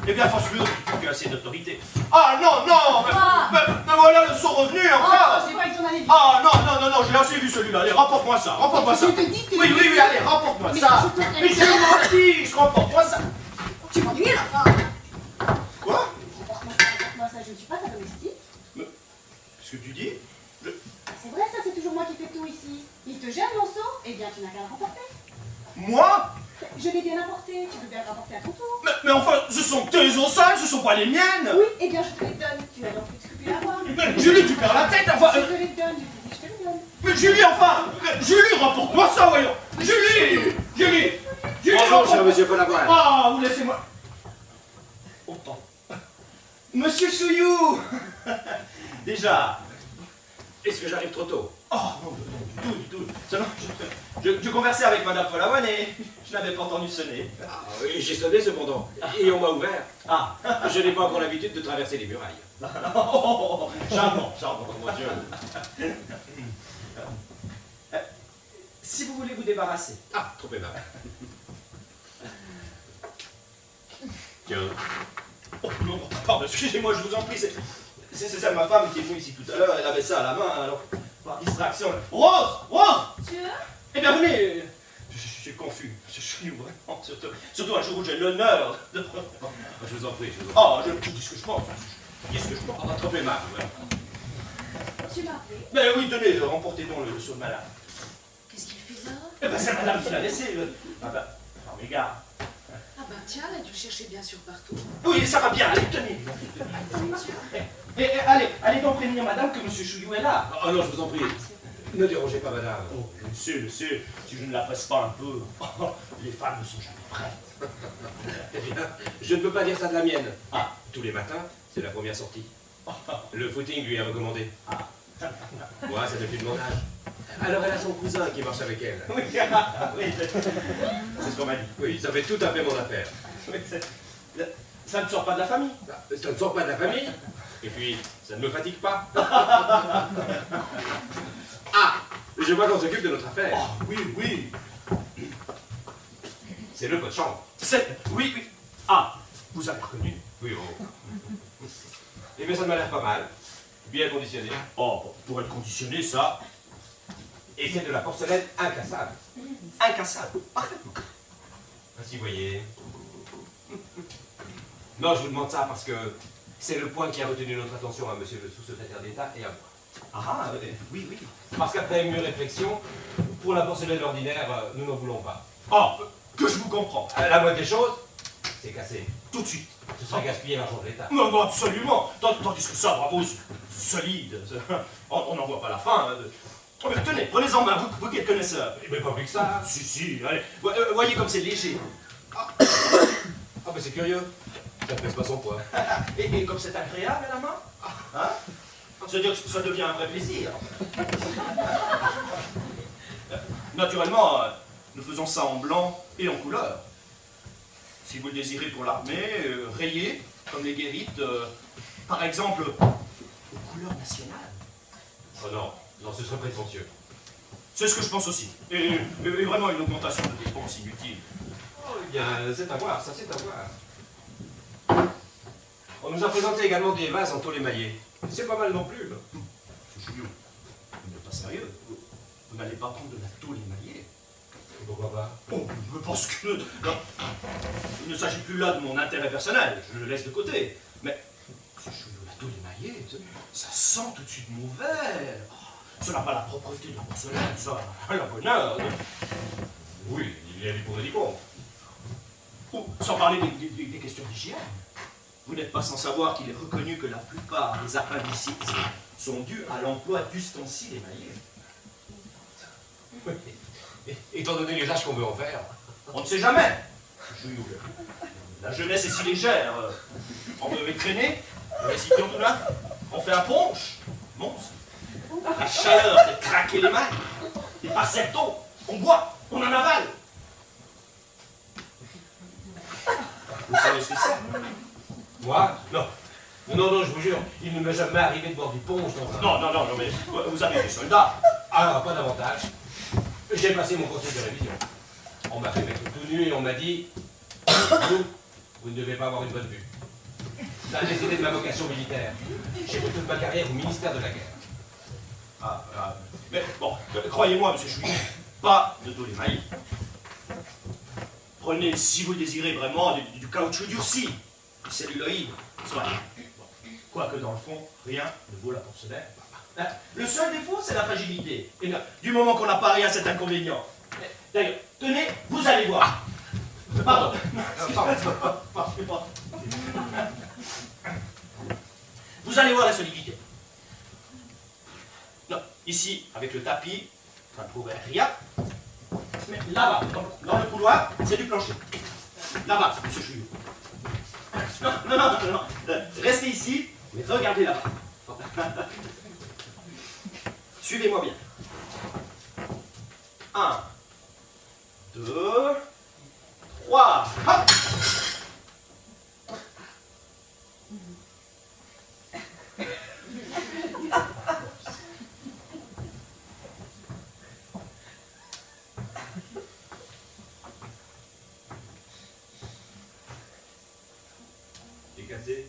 Eh bien, force-le, tu as assez d'autorité. Ah non, Ah. mais voilà le saut revenu encore. Oh, j'ai pas eu ton aller. Ah non, j'ai assez vu celui-là. Allez, rapporte-moi ça. Je te dis que... Oui, allez, rapporte-moi ça. Mais je m'en fiche, rapporte-moi ça. Tu m'ennuies, la femme. Quoi? Rapporte-moi ça, je ne suis pas ta domestique. Qu'est-ce que tu dis? C'est vrai, ça, c'est toujours moi qui fais tout ici. Il te gêne, mon seau? Eh bien, tu n'as qu'à le rapporter. Moi? Je l'ai bien apporté, tu peux bien le rapporter à ton tour. Mais enfin, ce sont tes eaux sales, ce sont pas les miennes. Oui, eh bien, je te les donne. Tu n'as donc plus de scrupules à avoir. Mais Julie, tu perds la tête, enfin. Je te les donne, je te les donne. Mais Julie, enfin. Julie, rapporte-moi ça, voyons. Julie. Bonjour, rapporte- cher monsieur Follavoine. Ah, vous laissez-moi. Autant. Monsieur Chouillou. Déjà. Est-ce que j'arrive trop tôt? Oh, non, du tout. Seulement, je conversais avec Madame Follavoine et je n'avais pas entendu sonner. Ah oui, j'ai sonné cependant. Et on m'a ouvert. Ah, Je n'ai pas encore l'habitude de traverser les murailles. oh, charmant, charmant. Oh mon Dieu. Si vous voulez vous débarrasser. Ah, trop aimable. Tiens. Oh non, pardon, excusez-moi, je vous en prie, c'est celle ma femme qui est venue ici tout à l'heure, elle avait ça à la main, alors, par distraction. Rose! Rose! Dieu? Eh bien, venez! Je suis confus, je suis vraiment, surtout un jour où j'ai l'honneur de... Je vous en prie, je vous en prie. Oh, je dis ce que je pense, qu'est-ce que je pense? Ah, trop aimable, ouais. Tu m'as appelé? Mais oui, tenez, remportez donc le seau de madame. Qu'est-ce qu'il fait là? Eh ben, c'est madame qui l'a laissé, Ah ben, alors, les gars. Ah ben tiens, là, tu le cherchais bien sûr partout. Oui, ça va bien, allez, tenez. Allez donc prévenir madame que monsieur Chouillou est là. Oh non, je vous en prie. Ne dérangez pas, madame. Oh, monsieur, si je ne la presse pas un peu, les femmes ne sont jamais prêtes. Eh bien, je ne peux pas dire ça de la mienne. Ah. Tous les matins, c'est la première sortie. Le footing lui est recommandé. Ah. Moi, c'est depuis de mon âge. Alors elle a son cousin qui marche avec elle. Oui, oui, c'est ce qu'on m'a dit. Oui, ça fait tout à fait mon affaire. Oui, ça ne sort pas de la famille. Ça ne sort pas de la famille. Et puis, ça ne me fatigue pas. Ah, je vois qu'on s'occupe de notre affaire. Oh, oui, oui. C'est le pot de chambre. Oui, oui. Ah, vous avez reconnu. Oui, oh. Eh bien, ça m'a l'air pas mal. Bien conditionné. Oh, pour être conditionné, ça... Et c'est de la porcelaine incassable. Incassable, parfaitement. Ainsi, vous voyez. Non, je vous demande ça parce que c'est le point qui a retenu notre attention à monsieur le sous-secrétaire d'État et à moi. Ah, oui, oui. Parce qu'après une mûre réflexion, pour la porcelaine ordinaire, nous n'en voulons pas. Oh, que je vous comprends. La moindre des choses, c'est cassé. Tout de suite. Ce serait gaspiller l'argent de l'État. Non, non, absolument. Tandis que ça, bravo, c'est solide. On n'en voit pas la fin. Oh, mais tenez, prenez-en main, vous qui êtes connaisseur. Mais pas plus que ça. Si, allez. Voyez comme c'est léger. Ah, mais c'est curieux. Ça ne pèse pas son poids. Et comme c'est agréable à la main. Hein? C'est-à-dire que ça devient un vrai plaisir. Naturellement, nous faisons ça en blanc et en couleur. Si vous le désirez pour l'armée, rayé, comme les guérites, par exemple, aux couleurs nationales. Oh non, non, ce serait prétentieux. C'est ce que je pense aussi. Et vraiment une augmentation de dépenses inutile. Oh, eh bien, c'est à voir, ça c'est à voir. On nous a présenté également des vases en tôle émaillée. C'est pas mal non plus. Monsieur Chouillou, vous n'êtes pas sérieux. Vous n'allez pas prendre de la tôle émaillée. Pourquoi pas? Oh, je pense que... Non. Il ne s'agit plus là de mon intérêt personnel, je le laisse de côté. Mais, monsieur Chouillou, la tôle émaillée, ça sent tout de suite mauvais. Oh, ça n'a pas la propreté de la porcelaine, ça a la bonheur. Oui, il y a du pour et du contre. Oh, sans parler des questions d'hygiène. Vous n'êtes pas sans savoir qu'il est reconnu que la plupart des appendicites sont dus à l'emploi d'ustensiles émaillés. Oui. Étant donné les âges qu'on veut en faire. On ne sait jamais. La jeunesse est si légère. On veut traîner, le récipient tout là, on fait un punch. Monstre. La chaleur fait craquer les mains. Et pas cette eau. On boit, on en avale. Vous savez ce que c'est? Moi? Non. Non, non, je vous jure, il ne m'est jamais arrivé de boire du punch dans un... Non, mais vous avez des soldats. Ah, pas davantage. J'ai passé mon conseil de révision. On m'a fait mettre tout nu et on m'a dit vous ne devez pas avoir une bonne vue. Ça a décidé de ma vocation militaire. J'ai fait toute ma carrière au ministère de la Guerre. Mais bon, croyez-moi, monsieur Chouillou, pas de tôle émaillée. Prenez, si vous le désirez vraiment, du caoutchouc durci, du celluloïde, soit. Quoique dans le fond, rien ne vaut la porcelaine. Le seul défaut, c'est la fragilité. Et du moment qu'on n'a pas rien, c'est inconvénient. D'ailleurs, tenez, vous allez voir. Pardon. Pardon. Vous allez voir la solidité. Non, ici, avec le tapis, ça ne prouve rien. Mais là-bas, dans le couloir, c'est du plancher. Là-bas, monsieur Chouillou. Non. Restez ici, mais regardez là-bas. Suivez-moi bien. 1, 2, 3. Hop. Il est cassé.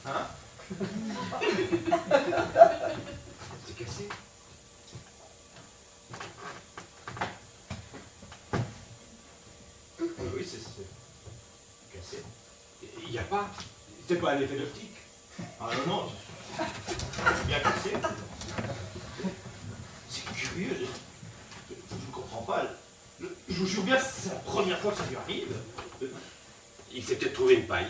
Hein? C'est cassé. Oui, c'est cassé. Il n'y a pas. C'est pas un effet d'optique. Ah non, c'est bien cassé. C'est curieux, je ne comprends pas. Je vous jure bien, c'est la première fois que ça lui arrive. Il s'est peut-être trouvé une paille.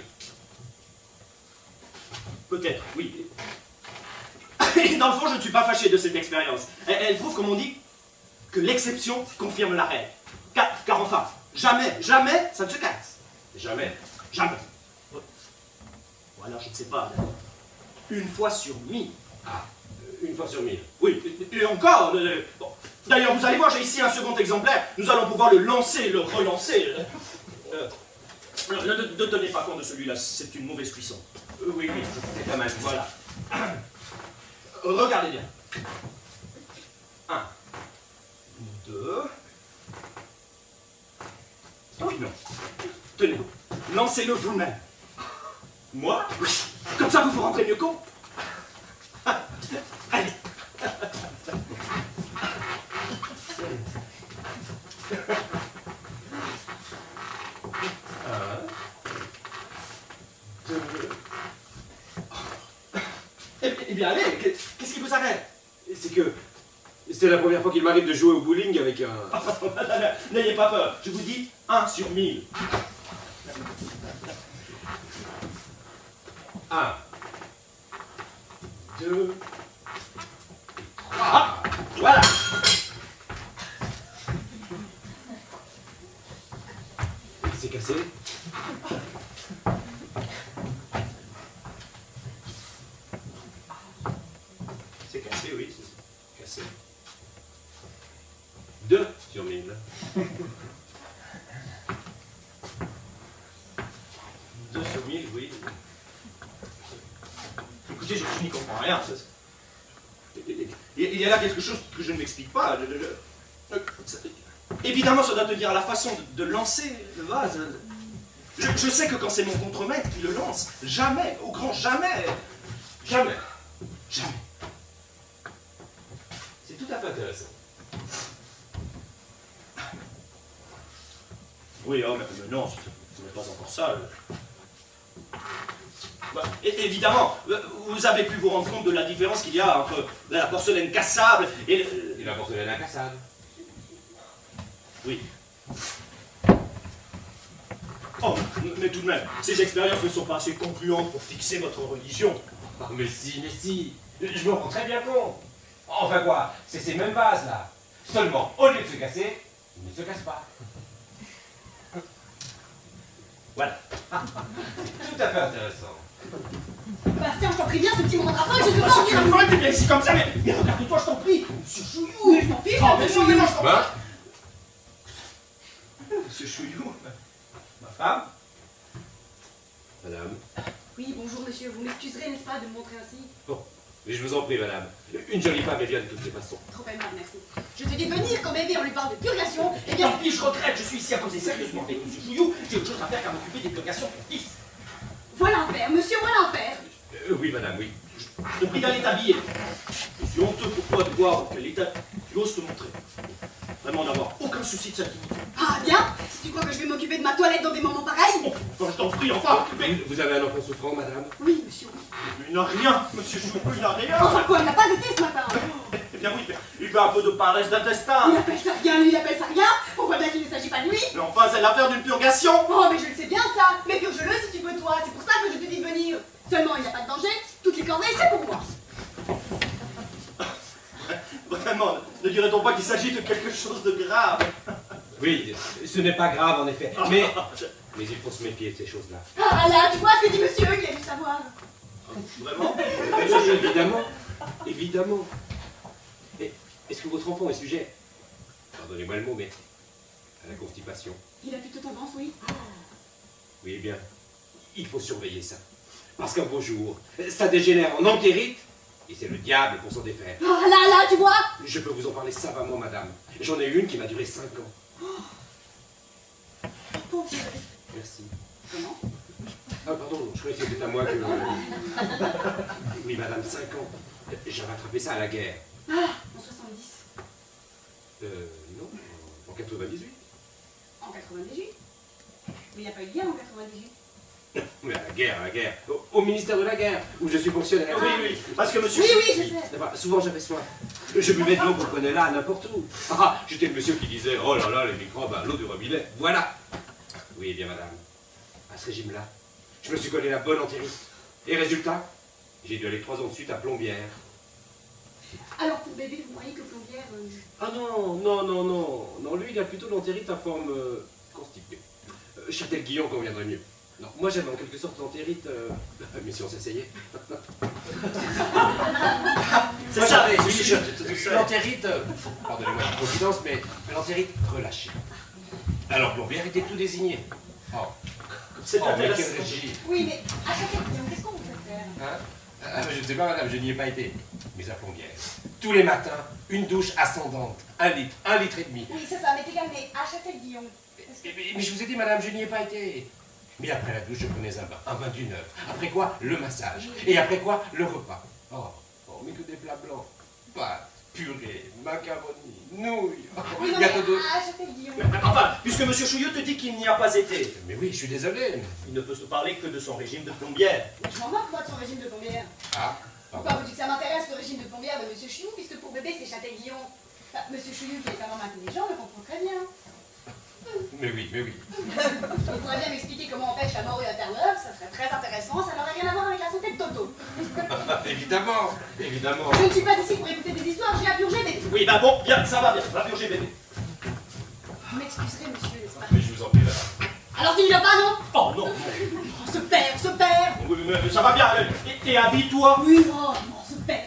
Peut-être, oui. Et dans le fond, je ne suis pas fâché de cette expérience. Elle prouve, comme on dit, que l'exception confirme la règle. Car enfin, jamais, jamais, ça ne se casse. Jamais. Jamais. Ou alors, je ne sais pas. Une fois sur 1000. Ah, une fois sur 1000. Oui, et encore. Bon. D'ailleurs, vous allez voir, j'ai ici un second exemplaire. Nous allons pouvoir le lancer, le relancer. Ne tenez pas compte de celui-là, c'est une mauvaise cuisson. Oui, c'est pas mal. Voilà. Regardez bien. 1, 2. Oui, non. Tenez, lancez-le vous-même. Moi? Oui. Comme ça, vous vous rendrez mieux compte. Allez. 1, 2. Eh bien, allez, qu'est-ce qui vous arrête? C'est que c'est la première fois qu'il m'arrive de jouer au bowling avec un... N'ayez pas peur, je vous dis 1 sur 1000. 1, 2, 3. Ah, voilà. C'est cassé. C'est cassé, oui, c'est cassé. 2 sur 1000. 2 sur 1000, oui. Écoutez, je n'y comprends rien. Il y a là quelque chose que je ne m'explique pas. Évidemment, ça doit tenir à la façon de lancer le vase. Je sais que quand c'est mon contremaître qui le lance, jamais, au grand jamais, Jamais. jamais. C'est tout à fait intéressant. Oui, oh, mais non, ce n'est pas encore ça. Bah, évidemment, vous avez pu vous rendre compte de la différence qu'il y a entre la porcelaine cassable et le... Et la porcelaine incassable. Oui. Oh, mais tout de même, ces expériences ne sont pas assez concluantes pour fixer votre religion. Oh, mais si. Je me rends très bien compte. Enfin quoi, c'est ces mêmes vases là. Seulement, au lieu de se casser, ils ne se cassent pas. Voilà. C'est tout à fait intéressant. Bastien, je t'en préviens, ce petit moment de rafale, je ne peux Ah, pas c'est revenir. une folle, t'es bien ici comme ça, mais regarde-toi, je t'en prie. Monsieur Chouillou. Mais je m'en fiche, Oh, monsieur mais Chouillou. non, je t'en Hein? Monsieur Chouillou, ma femme. Madame. Oui, bonjour monsieur, vous m'excuserez, n'est-ce pas, de me montrer ainsi? Bon, mais je vous en prie, madame. Une jolie femme est bien de toutes les façons. Trop aimable, merci. Je te dis de venir quand bébé, on lui parle de purgation, et Eh bien... bien, je regrette, je suis ici à causer sérieusement avec Monsieur Chouillou. J'ai autre chose à faire qu'à m'occuper des purgations pour fils. Voilà un père, monsieur, voilà un père. Oui, madame, oui. Je te prie d'aller t'habiller. Je suis honteux pour toi de voir dans quel état tu oses te montrer. Vraiment d'avoir aucun souci de sa dignité. Ah bien, si tu crois que je vais m'occuper de ma toilette dans des moments pareils? Enfin, je t'en prie, enfin. Mais Vous avez un enfant souffrant, madame? Oui, monsieur, oui. il n'a rien, Monsieur Chouillou, il n'a rien. Enfin quoi, il n'a pas été ce matin. Eh bien oui, mais il fait un peu de paresse Il d'intestin. appelle ça rien, lui, il appelle ça rien. On voit bien qu'il ne s'agit pas de lui. Mais enfin, c'est l'affaire d'une purgation. Oh, mais je le sais bien ça. Mais purge-le si tu peux, toi. C'est pour ça que je te dis de venir. Seulement, il n'y a pas de danger. Toutes les corvées, c'est pour moi. Vraiment, ne dirait-on pas qu'il s'agit de quelque chose de grave? Oui, ce n'est pas grave, en effet. Mais il faut se méfier de ces choses-là. Ah là, tu vois ce que dit monsieur qui a dû savoir. Vraiment? Oui, évidemment. Évidemment. est-ce que votre enfant est sujet, pardonnez-moi le mot, mais à la constipation? Il a plutôt tendance, oui. Oui, eh bien, il faut surveiller ça. Parce qu'un beau jour, ça dégénère en entérite, et c'est le diable pour s'en défaire. Ah là, tu vois? Je peux vous en parler savamment, madame. J'en ai une qui m'a duré 5 ans. Pauvre chérie. Merci. Comment? Ah, pardon, je croyais que c'était à moi que... Oui, madame, 5 ans. J'avais attrapé ça à la guerre. Ah, en 70. Non, en 98. En 98? Mais il n'y a pas eu de guerre en 98. Mais à la guerre. Au ministère de la guerre, où je suis fonctionnaire. Oui, parce que monsieur... Oui, je sais. Enfin, souvent j'avais soif. Je buvais de l'eau qu'on connaît là, n'importe où. Ah, j'étais le monsieur qui disait, oh là là, les microbes, à l'eau du robinet. Voilà. Oui, eh bien madame, à ce régime-là, je me suis collé la bonne entérite. Et résultat, j'ai dû aller 3 ans de suite à Plombières. Alors pour bébé, vous croyez que Plombières... Ah non, lui il a plutôt l'entérite à forme constipée. Châtel-Guillon conviendrait mieux. Non, moi j'avais en quelque sorte l'entérite, mais si on s'essayait. C'est Moi, ça, j'avais, oui, l'entérite, pardonnez-moi la confidence, mais l'entérite relâchée. Alors Plombières était tout désigné. Oh, C'est mais intéressant. quel régime. Oui, mais à chaque occasion, qu'est-ce qu'on vous fait faire? Hein? Je ne sais pas madame, je n'y ai pas été. Mais à Plombières, tous les matins, une douche ascendante, 1 litre et demi. Oui, c'est ça, mais t'es calmé. À Châtel-Guillon. Mais je vous ai dit madame, je n'y ai pas été. Mais après la douche, je prenais un bain d'une heure. Après quoi, le massage. Et après quoi, le repas. Oh, mais que des plats blancs. Pâtes, purée, macaroni, nouilles, Oui, non, gâteau mais de... à Châtel-Guillon. Enfin, puisque monsieur Chouillot te dit qu'il n'y a pas été, Mais oui, je suis désolé. il ne peut se parler que de son régime de plombière. Mais je m'en moque, moi, de son régime de Plombières. Ah, Pourquoi vous dites que ça m'intéresse, le régime de Plombières de Monsieur Chouillou, puisque pour bébé, c'est Châtel-Guillon. Enfin, Monsieur Chouillou, qui est un homme intelligent, le comprend très bien. mais oui. Il pourrait bien m'expliquer comment on pêche la morue à Terre-Neuve, ça serait très intéressant, ça n'aurait rien à voir avec la santé de Toto. Évidemment. Je ne suis pas ici pour écouter des histoires, j'ai à purger bébé. Oui, bah bon, bien, ça va bien, va purger bébé. Vous m'excuserez, monsieur, n'est-ce pas? Mais je vous en prie, madame. Alors tu ne viens pas, non? Oh non, Oh, ce père. oui, mais ça va bien, et habille-toi. Oui, oh, non, ce père.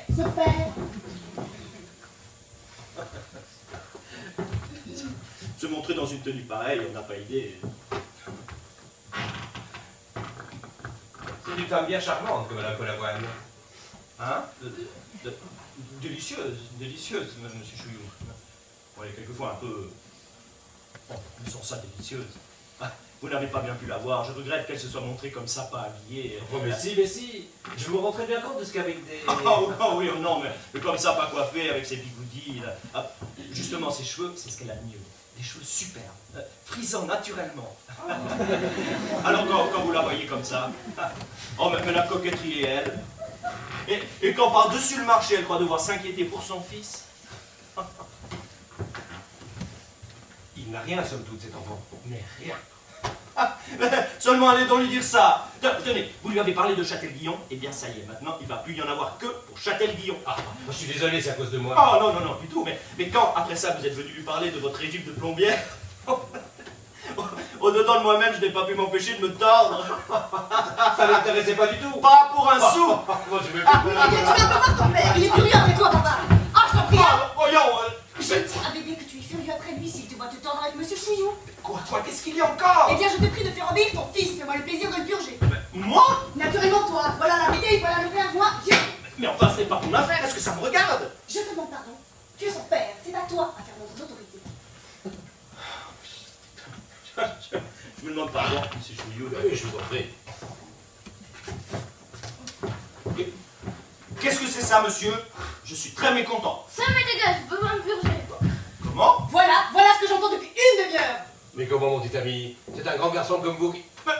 Se montrer dans une tenue pareille, on n'a pas idée. C'est une femme bien charmante, comme Madame Colavoine. Hein? Délicieuse, monsieur Chouillou. Bon, elle est quelquefois un peu... Bon, ils sont ça délicieuse. Ah, vous n'avez pas bien pu la voir, je regrette qu'elle se soit montrée comme ça, pas habillée. Oh, mais si. Je me rends très bien compte de ce qu'avec des... Oui, non, mais comme ça, pas coiffée, avec ses bigoudis. Là. Ah, justement, ses cheveux, c'est ce qu'elle a de mieux. Des cheveux superbes, frisants naturellement. Alors quand vous la voyez comme ça, oh, mais la coquetterie est elle. Et quand par-dessus le marché, elle croit devoir s'inquiéter pour son fils. Il n'a rien, somme toute, cet enfant. Mais rien. Seulement allez donc lui dire ça. Tenez, vous lui avez parlé de Châtel-Guillon, eh bien ça y est, maintenant il ne va plus y en avoir que pour Châtel-Guillon. Ah, moi, je suis désolé, c'est à cause de moi. Oh non, du tout, mais quand après ça vous êtes venu lui parler de votre régime de plombière, au-dedans de moi-même je n'ai pas pu m'empêcher de me tordre. Ça ne l'intéressait pas du tout. Pas pour un sou. Moi, je me Eh bien, tu vas pas voir ton père, il est furieux après toi, papa. Ah, je t'en prie. Je dis à bébé que tu es furieux après lui s'il te voit te tordre avec Monsieur Chouillou. Quoi, qu'est-ce qu'il y a encore? Eh bien, je te prie de faire obéir ton fils, fais-moi le plaisir de le purger. Moi? Naturellement, toi, voilà la bouteille, voilà le verre, moi, Mais enfin, ce n'est pas mon affaire, est-ce que ça me regarde? je te demande pardon. Tu es son père, c'est à toi à faire montre d'autorité. Je me demande pardon, monsieur Chouillou. Oui, je vous en prie. Qu'est-ce que c'est ça, monsieur? Je suis très mécontent. Ça me dégage, je veux me purger. Comment? Voilà ce que j'entends depuis une demi-heure. Mais comment, mon petit ami? C'est un grand garçon comme vous qui... Mais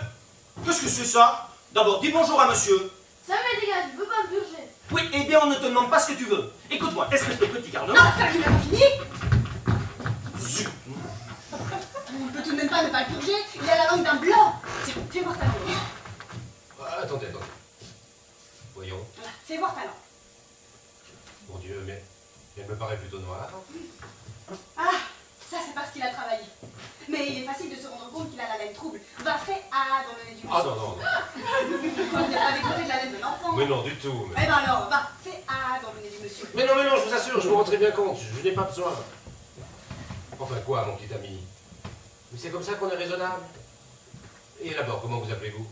qu'est-ce que c'est ça? D'abord, dis bonjour à monsieur. Ça me dégage, je veux pas me purger. Oui, eh bien, on ne te demande pas ce que tu veux. Écoute-moi, espèce de petit garnement. Non, ça, je n'ai pas fini. Zut. On ne peut tout de même pas ne pas le purger, il a la langue d'un blanc. Tiens, fais voir ta langue. Attendez. Voyons. Voilà, fais voir ta langue. Mon Dieu, mais elle me paraît plutôt noire. Ah, ça c'est parce qu'il a travaillé. Mais il est facile de se rendre compte qu'il a la laine trouble. Va, fais A dans le nez du Ah monsieur. non. Vous n'avez pas décoté de la laine de l'enfant. Mais non, du tout. Eh ben alors, va, fais A dans le nez du monsieur. Mais non, je vous assure, je me rends très bien compte, je n'ai pas besoin. Enfin quoi, mon petit ami? Mais c'est comme ça qu'on est raisonnable. Et d'abord, comment vous appelez-vous?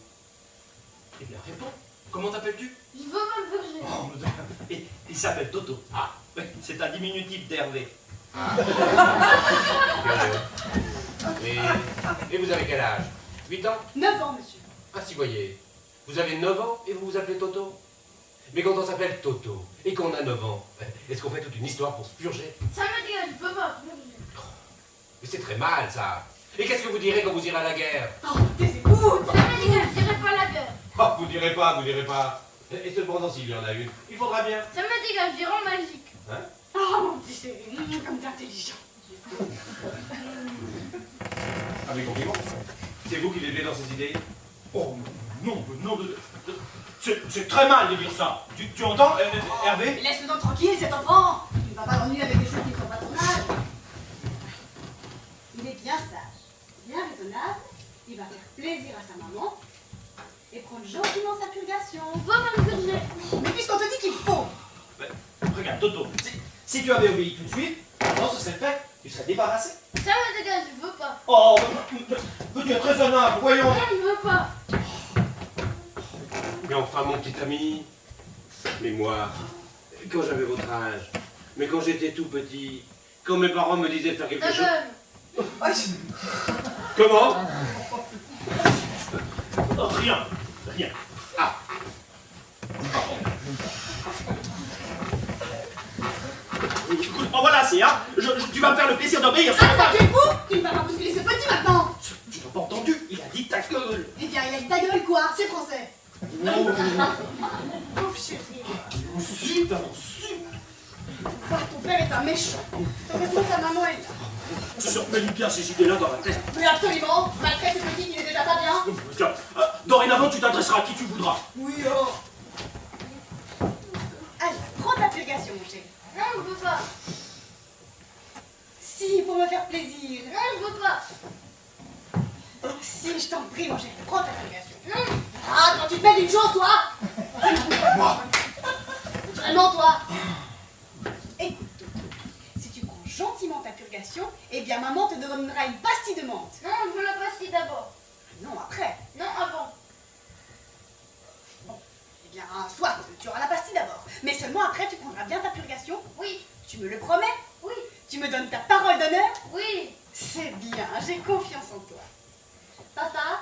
Eh bien, réponds. Comment t'appelles-tu? Je veux m'immerger. Oh, il s'appelle Toto. Ah. Oui, c'est un diminutif d'Hervé. Et vous avez quel âge? 8 ans? 9 ans, monsieur. Ah si, voyez. Vous avez 9 ans et vous vous appelez Toto? Mais quand on s'appelle Toto et qu'on a 9 ans, est-ce qu'on fait toute une histoire pour se purger? Ça me dégage, je veux pas m'immerger. Mais c'est très mal, ça. Et qu'est-ce que vous direz quand vous irez à la guerre? Oh, taisez-vous. Ça me dégage, je dirai pas la gueure. Oh, vous direz pas. Et cependant, s'il y en a une, il faudra bien. Ça me dégage, je dirai en Belgique. Hein? Oh, mon petit chéri, comme t'es intelligent. Avec compliment. C'est vous qui l'élevez dans ces idées? Oh, non, c'est très mal de dire ça. Tu entends, Hervé? Mais laisse-le donc tranquille, cet enfant. Il ne va pas l'ennuyer avec des choses qui ne sont pas de son âge. Il est bien sage, bien raisonnable. Il va faire plaisir à sa maman et prendre gentiment sa purgation. Je veux m'immerger. Mais puisqu'on te dit qu'il faut. Regarde, Toto, si tu avais obéi tout de suite, non, ce serait fait. Tu serais débarrassé. Ça me dégage, je veux pas. Oh, tu es raisonnable, voyons. Non, je veux pas. Mais enfin, mon petit ami, mais moi, quand j'avais votre âge, mais quand j'étais tout petit, quand mes parents me disaient de faire quelque Ta chose... gueule. Comment? Oh, rien. Ah. Écoute, oh voilà, c'est, hein. Tu vas me faire le plaisir d'obéir, ça va Ah, pas. tu es fou? Tu ne vas pas bousculer ce petit maintenant. Tu n'as pas entendu? Il a dit ta gueule. Eh bien, il a dit ta gueule quoi? C'est français. Pauvre chéri. Zut. Voir ton père est un méchant. Heureusement ta maman est là. Tu se remets bien ces idées-là dans la tête. Mais absolument, malgré ce petit qui n'est déjà pas bien. Tiens, dorénavant, tu t'adresseras à qui tu voudras. Oui, oh. Allez, prends ta purgation, mon chéri. Non, je veux pas. Si, pour me faire plaisir. Non, je veux pas. Si, je t'en prie, mon chéri, prends ta purgation. Non. Ah, quand tu te mets d'une chose, toi. Moi. Vraiment, toi. Écoute, Toto, si tu prends gentiment ta purgation, eh bien, maman te donnera une pastille de menthe. Non, je veux la pastille d'abord. Non, après. Non, avant. Eh bien, soit, tu auras la pastille d'abord. Mais seulement après, tu prendras bien ta purgation. Oui, Tu me le promets? oui, Tu me donnes ta parole d'honneur? oui. C'est bien, j'ai confiance en toi. Papa?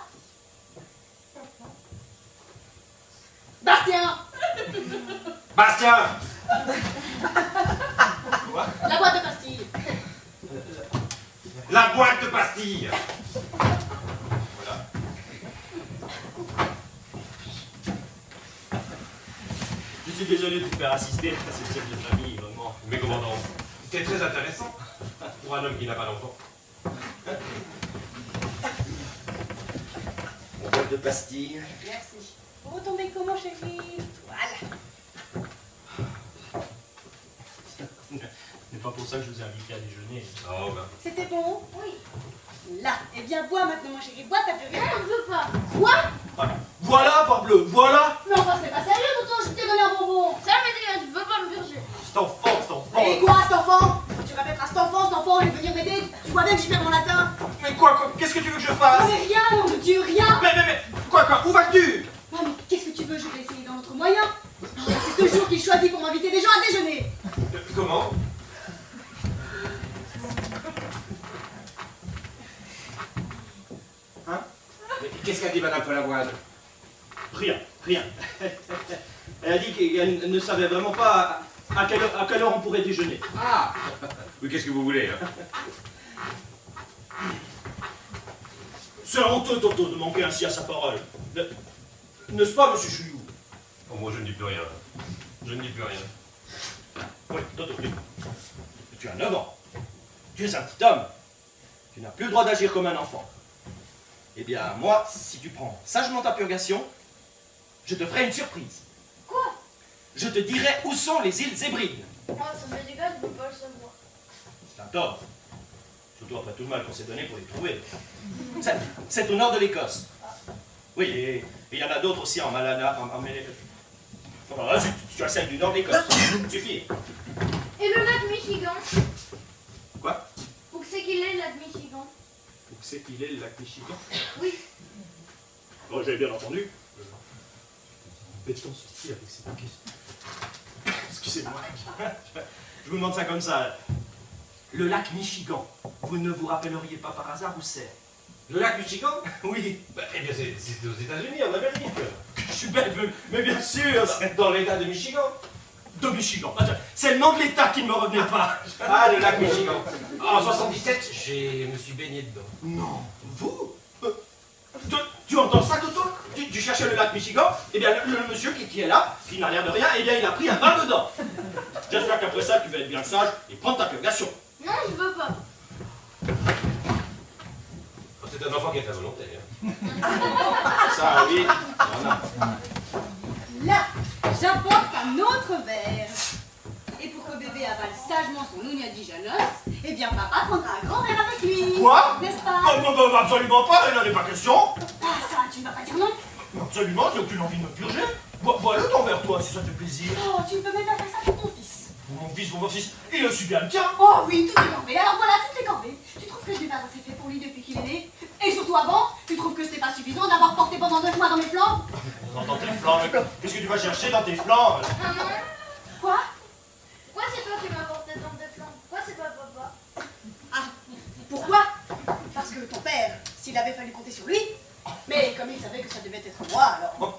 Bastien! Bastien! Quoi? La boîte de pastilles. La boîte de pastilles! Voilà. Je suis désolé de vous faire assister à cette scène de famille, vraiment. Mais commandant, c'est très intéressant pour un homme qui n'a pas d'enfant. Mon boîte de pastilles. Merci. Vous retombez comment, chérie? Voilà. C'est pas pour ça que je vous ai invité à déjeuner. Oh, ben. C'était bon? Oui. Là. Eh bien, bois maintenant, mon chéri. Bois ta Non, purgation. je veux pas. Quoi? Voilà, parbleu, voilà. Mais enfin, c'est pas sérieux, Toto, je t'ai donné un bonbon. Ça me dégage, je veux pas me purger. Cet enfant. Et quoi, cet enfant? Tu répéteras cet enfant, il veut venir m'aider. Tu vois bien que j'y perds mon latin. Mais quoi, qu'est-ce que tu veux que je fasse? Mais rien, nom de Dieu, rien. Mais, quoi, où vas-tu? Non, mais qu'est-ce que tu veux? Je vais essayer d'un autre moyen. C'est ce jour qu'il choisit pour m'inviter des gens à déjeuner. Comment? Hein? Mais qu'est-ce qu'a dit Madame Follavoine? Rien. Elle a dit qu'elle ne savait vraiment pas à quelle heure on pourrait déjeuner. Ah! Oui, qu'est-ce que vous voulez, hein? C'est honteux, Toto, de manquer ainsi à sa parole. N'est-ce pas, monsieur Chouillou? Oh, moi, je ne dis plus rien. Je ne dis plus rien. Oui, Toto, tu as 9 ans. Tu es un petit homme. Tu n'as plus le droit d'agir comme un enfant. Eh bien, moi, si tu prends sagement ta purgation, je te ferai une surprise. Quoi? Je te dirai où sont les îles Hébrides. Moi, ça me dégage, je veux pas le savoir. C'est un tort. Surtout après tout le mal qu'on s'est donné pour les trouver. C'est au nord de l'Écosse. Oui, et il y en a d'autres aussi en Malana. Oh, tu as celle du nord de l'Écosse. Suffit. Et le lac Michigan? Quoi? Où c'est qu'il est, le lac Michigan? Où c'est qu'il est, le lac Michigan? Oui. Oh, j'avais bien entendu. Peut-on sortir avec cette question? Excusez-moi. Je vous demande ça comme ça. Le lac Michigan, vous ne vous rappelleriez pas par hasard où c'est? Le lac Michigan? Oui. Bah, eh bien, c'est aux États-Unis, en Amérique. Je suis bête, mais bien sûr, c'est Dans l'État de Michigan. de Michigan. C'est le nom de l'État qui ne me revenait pas. Ah, le lac Michigan. En 77, je me suis baigné dedans. Non, vous tu entends ça, Toto? Tu cherchais le lac Michigan? Eh bien, le monsieur qui est là, qui n'a l'air de rien, eh bien, il a pris un bain dedans. J'espère qu'après ça, tu vas être bien sage et prendre ta purgation. Non, je veux pas. Oh, c'est un enfant qui est à volonté. Hein. Ça, oui. Voilà. Là, j'apporte un autre verre. Et pour que bébé avale sagement son Nounia Dijanos, eh bien papa prendra un grand verre avec lui. Quoi? N'est-ce pas? Oh, absolument pas, il n'en est pas question. Ah ça, tu ne vas pas dire non? Absolument, j'ai aucune envie de me purger. Bois-le ton verre, toi, si ça te fait plaisir. Oh, tu ne peux même pas faire ça pour ton fils. Pour mon fils, il est aussi bien le tien. Oh oui, tout est corvé. Alors voilà, tout est corvé. Tu trouves que je n'ai pas assez fait pour lui depuis qu'il est né? Et surtout avant, tu trouves que c'était pas suffisant d'avoir porté pendant 9 mois dans mes flancs? Dans tes flancs, qu'est-ce que tu vas chercher dans tes flancs? Maman, Quoi? pourquoi c'est toi qui m'as porté dans tes flancs? Pourquoi c'est pas papa? Ah, pourquoi? Parce que ton père, s'il avait fallu compter sur lui, mais comme il savait que ça devait être moi, alors...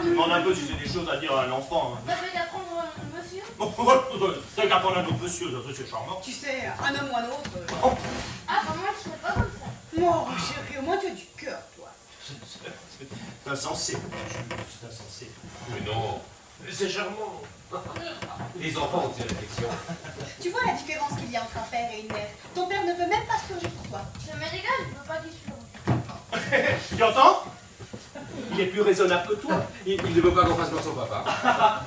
Tu demandes un peu si c'est des choses à dire à un enfant. T'as fait d'apprendre monsieur? T'as qu'à prendre un autre monsieur, c'est charmant. Tu sais, un homme ou un autre... Ah, maman, je serais pas comme ça. Oh, chérie, au moins tu as du cœur, toi. C'est insensé. C'est insensé. Mais non, c'est charmant. Les enfants ont des réflexions. Tu vois la différence qu'il y a entre un père et une mère? Ton père ne veut même pas se purger pour toi. Ça m'est égal, je veux pas qu'il se Tu entends? Il est plus raisonnable que toi. Il ne veut pas qu'on fasse voir son papa.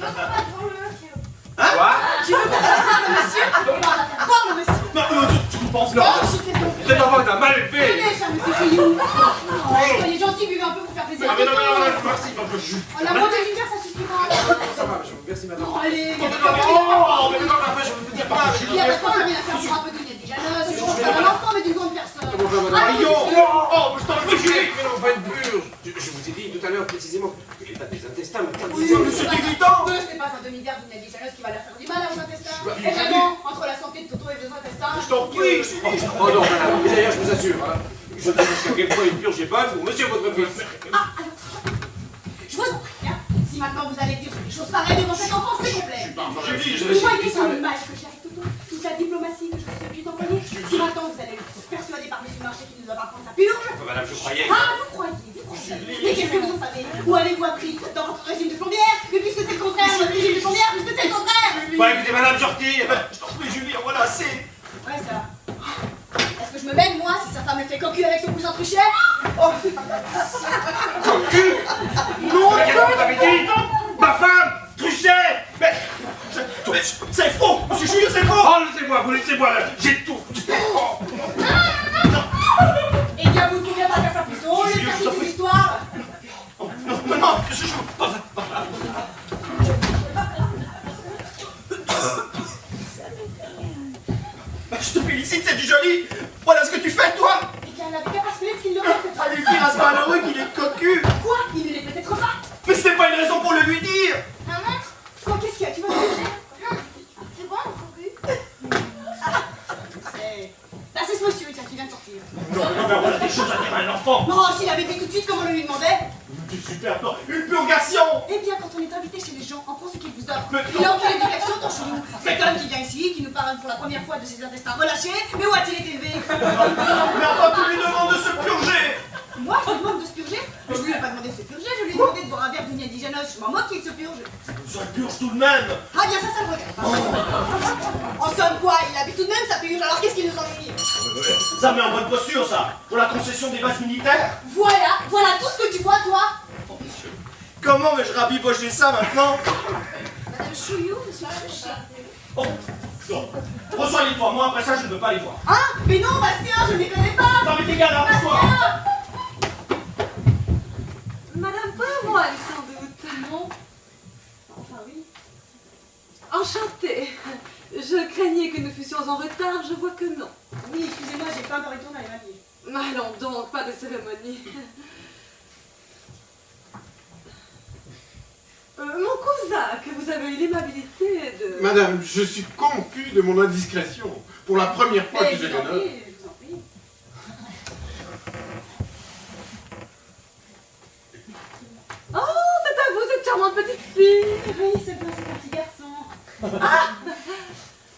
Je veux pas devant le monsieur. Quoi? Tu veux pas faire voir le monsieur? On va faire voir le monsieur. Non, tu ne penses Oh, pas. je suis très Cet enfant est un mal élevé. Tenez, cher monsieur Fillou. Oh, soyez gentil, buvez un peu pour faire plaisir à Ah, mais non, Toto. merci, je... Oh, la moitié d'une bière, ça suffira. Ça va, merci madame. Oh, allez, il y a mais pas non, mais non, enfin, je veux dire pas. Il y a pas rien à faire pour un peu de déjà là. Je pense pas d'un enfant, mais d'une grande personne. Voyons. Oh, je t'en prie. Mais non, pas une purge. Je vous ai dit tout à l'heure précisément que l'état des intestins m'interdisait. Oui, mais c'est évident. Ce n'est pas un demi-verre d'une Dijanos qui va leur faire du mal à vos intestins. Et vraiment, entre la santé de Toto et vos intestins... Je t'en prie, je suis dit. Oh non, madame, mais d'ailleurs, je vous assure, hein, je ne sais pas jusqu'à quel point une purge est bonne pour monsieur votre fils. Ah, alors, je vous en prie, hein. Si maintenant vous allez dire des choses pareilles devant cet enfant, c'est complet. Julie, Vous voyez sur l'image que j'ai avec Toto, toute la diplomatie que je suis obligée d'employer. Si maintenant vous allez le persuader par monsieur Marché qu'il ne doit pas prendre sa purge... Enfin, madame, je croyais. Ah, vous croyez. Mais qu'est-ce que vous en savez? Où avez-vous appris? Dans votre régime de plombière? Mais puisque c'est le contraire, votre régime de plombière, puisque c'est le contraire! Bon, écoutez, madame, je retire. je t'en prie, Julie, voilà, c'est... Ouais, ça. Est-ce que je me mêle, moi, si sa femme me fait cocu avec son cousin Truchet? Oh, Cocu. Non, Mais qu'est-ce que vous avez dit? Ma femme, Truchet. mais... C'est faux. Monsieur Julie, c'est faux. Oh, laissez-moi, vous laissez-moi là. J'ai tout. Oh. eh bien, vous ne pouvez pas faire ça plus tôt, Je le t'en termine prie. de l'histoire. Non, je te félicite, c'est du joli. Voilà ce que tu fais, toi. Eh bien, elle avait qu'à pas se mêler qu'il l'aurait peut-être. Allez dire à ce malheureux qu'il est cocu. Quoi? Il ne l'est peut-être pas. Mais ce n'est pas une raison pour le lui dire. Maman, Quoi, qu'est-ce qu'il y a? Tu vas me dire? c'est quoi mon cocu? C'est ce monsieur, tiens, qui vient de sortir. Non, mais voilà des choses à dire à un enfant. Oh, s'il avait dit tout de suite comme on le lui demandait. C'est super, non, une purgation. Eh bien, quand on est invité chez les gens, on prend ce qu'ils vous offrent. Mais Il a aucune éducation, ton chou. Cet homme qui vient ici, qui nous parle pour la première fois de ses intestins relâchés, mais où a-t-il été élevé? Mais enfin, tu lui demandes de se purger. Moi, je lui demande de se purger? Je lui ai pas demandé de se purger, je lui ai demandé de boire un verre d'Unia Dijanos. Je m'en moque qu'il se purge. Ça purge tout de même. Ah bien, ça me regarde pas. En somme, quoi, il habite tout de même sa purge, alors qu'est-ce qu'il nous ennuie? Ça met en bonne posture, ça. Pour la concession des bases militaires. Voilà tout ce que tu vois, toi. Comment vais-je rabibocher ça maintenant? Madame Chouillou, monsieur Truchet. Oh, non. Reçois les toi, moi après ça je ne veux pas les voir. Hein? Mais non, Bastien, je ne les connais pas. Non mais t'es gars là, pourquoi? Madame, pas moi, sans doute, non? Enchantée. Je craignais que nous fussions en retard, je vois que non. Oui, excusez-moi, j'ai pas encore retourné à l'évalier. Allons donc, pas de cérémonie. Mon cousin, que vous avez eu l'aimabilité de... Madame, je suis confus de mon indiscrétion. Pour la première fois que Je j'ai vous en l'honneur. prie, je vous en prie. Oh, c'est à vous, cette charmante petite fille. Oui, c'est bien, c'est un petit garçon.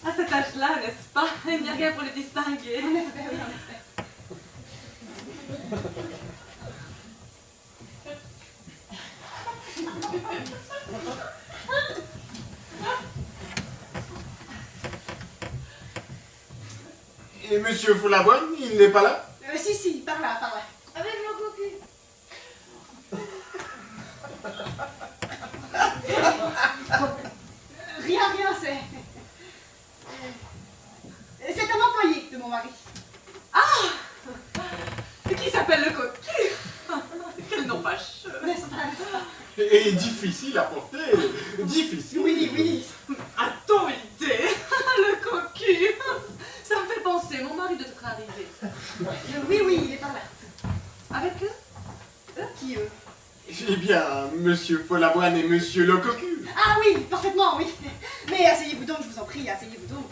À cet âge-là, n'est-ce pas? Il n'y a rien pour le distinguer. En effet, oui, en effet. Et monsieur Follavoine, il n'est pas là? Si, par là, par là. Avec mon cocu. Rien, c'est... C'est un employé de mon mari. Qui s'appelle le cocu. Quel nom fâcheux. N'est-ce pas, n'est-ce pas? Et difficile à porter. Difficile. Oui. A-t-on idée? Le cocu. Ça me fait penser, mon mari doit être arrivé. Oui, il est par là. Avec eux? Qui eux? Eh bien, monsieur Follavoine et monsieur le cocu. Ah oui, parfaitement, oui. Mais asseyez-vous donc, je vous en prie, asseyez-vous donc.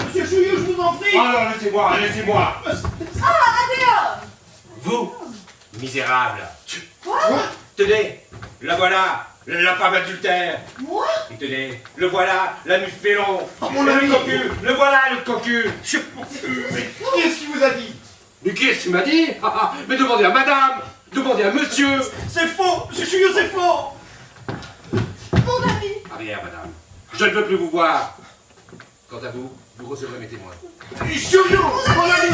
Monsieur Chouillou, je vous en prie. Oh non, laissez-moi, laissez-moi. Vous, misérable. Tenez, la voilà, la femme adultère. Moi? Et tenez, le voilà, la muffe félon. mon Et ami. le cocu, le voilà, le cocu. Mais qui est-ce qui vous a dit? Mais qui est-ce qui m'a dit? Mais demandez à madame, demandez à monsieur. C'est faux. Monsieur Chouillou, c'est faux. Mon ami! Arrière, madame. Je ne veux plus vous voir. Quant à vous, vous recevrez mes témoins. Chouillou, mon ami.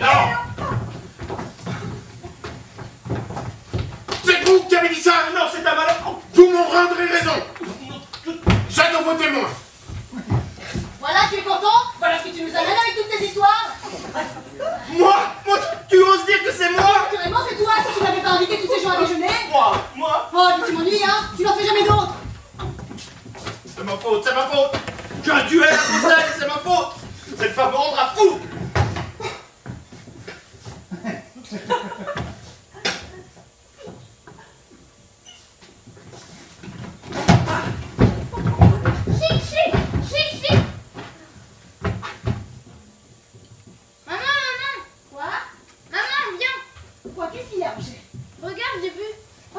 Non! C'est vous qui avez dit ça? Non, c'est un malheur. Vous m'en rendrez raison. J'attends vos témoins. Voilà, tu es content? Voilà ce que tu nous amènes avec toutes tes histoires? Moi, tu oses dire que c'est moi? Naturellement, c'est toi, si tu n'avais pas invité tous ces gens à déjeuner. Moi. Oh, mais tu m'ennuies, hein? Tu n'en fais jamais d'autres. C'est ma faute. J'ai un duel à Bruxelles, c'est ma faute. Cette femme me rendra fou. Chic. Maman! Quoi? Maman, viens! Quoi? Qu'est-ce qu'il y a, Roger? Regarde, j'ai vu. Oh,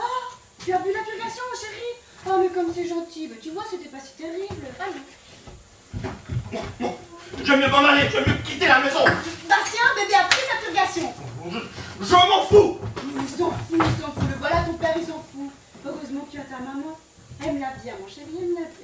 tu as bu la purgation, chérie? Oh, mais comme c'est gentil. Bah, tu vois, c'était pas si terrible. Ah non. Je vais mieux m'en aller, je vais mieux quitter la maison. Bastien, bébé a pris sa purgation. Je m'en fous. Il s'en fout. Le voilà, ton père, il s'en fout. Heureusement que tu as ta maman. Aime-la bien, mon chéri, aime-la bien.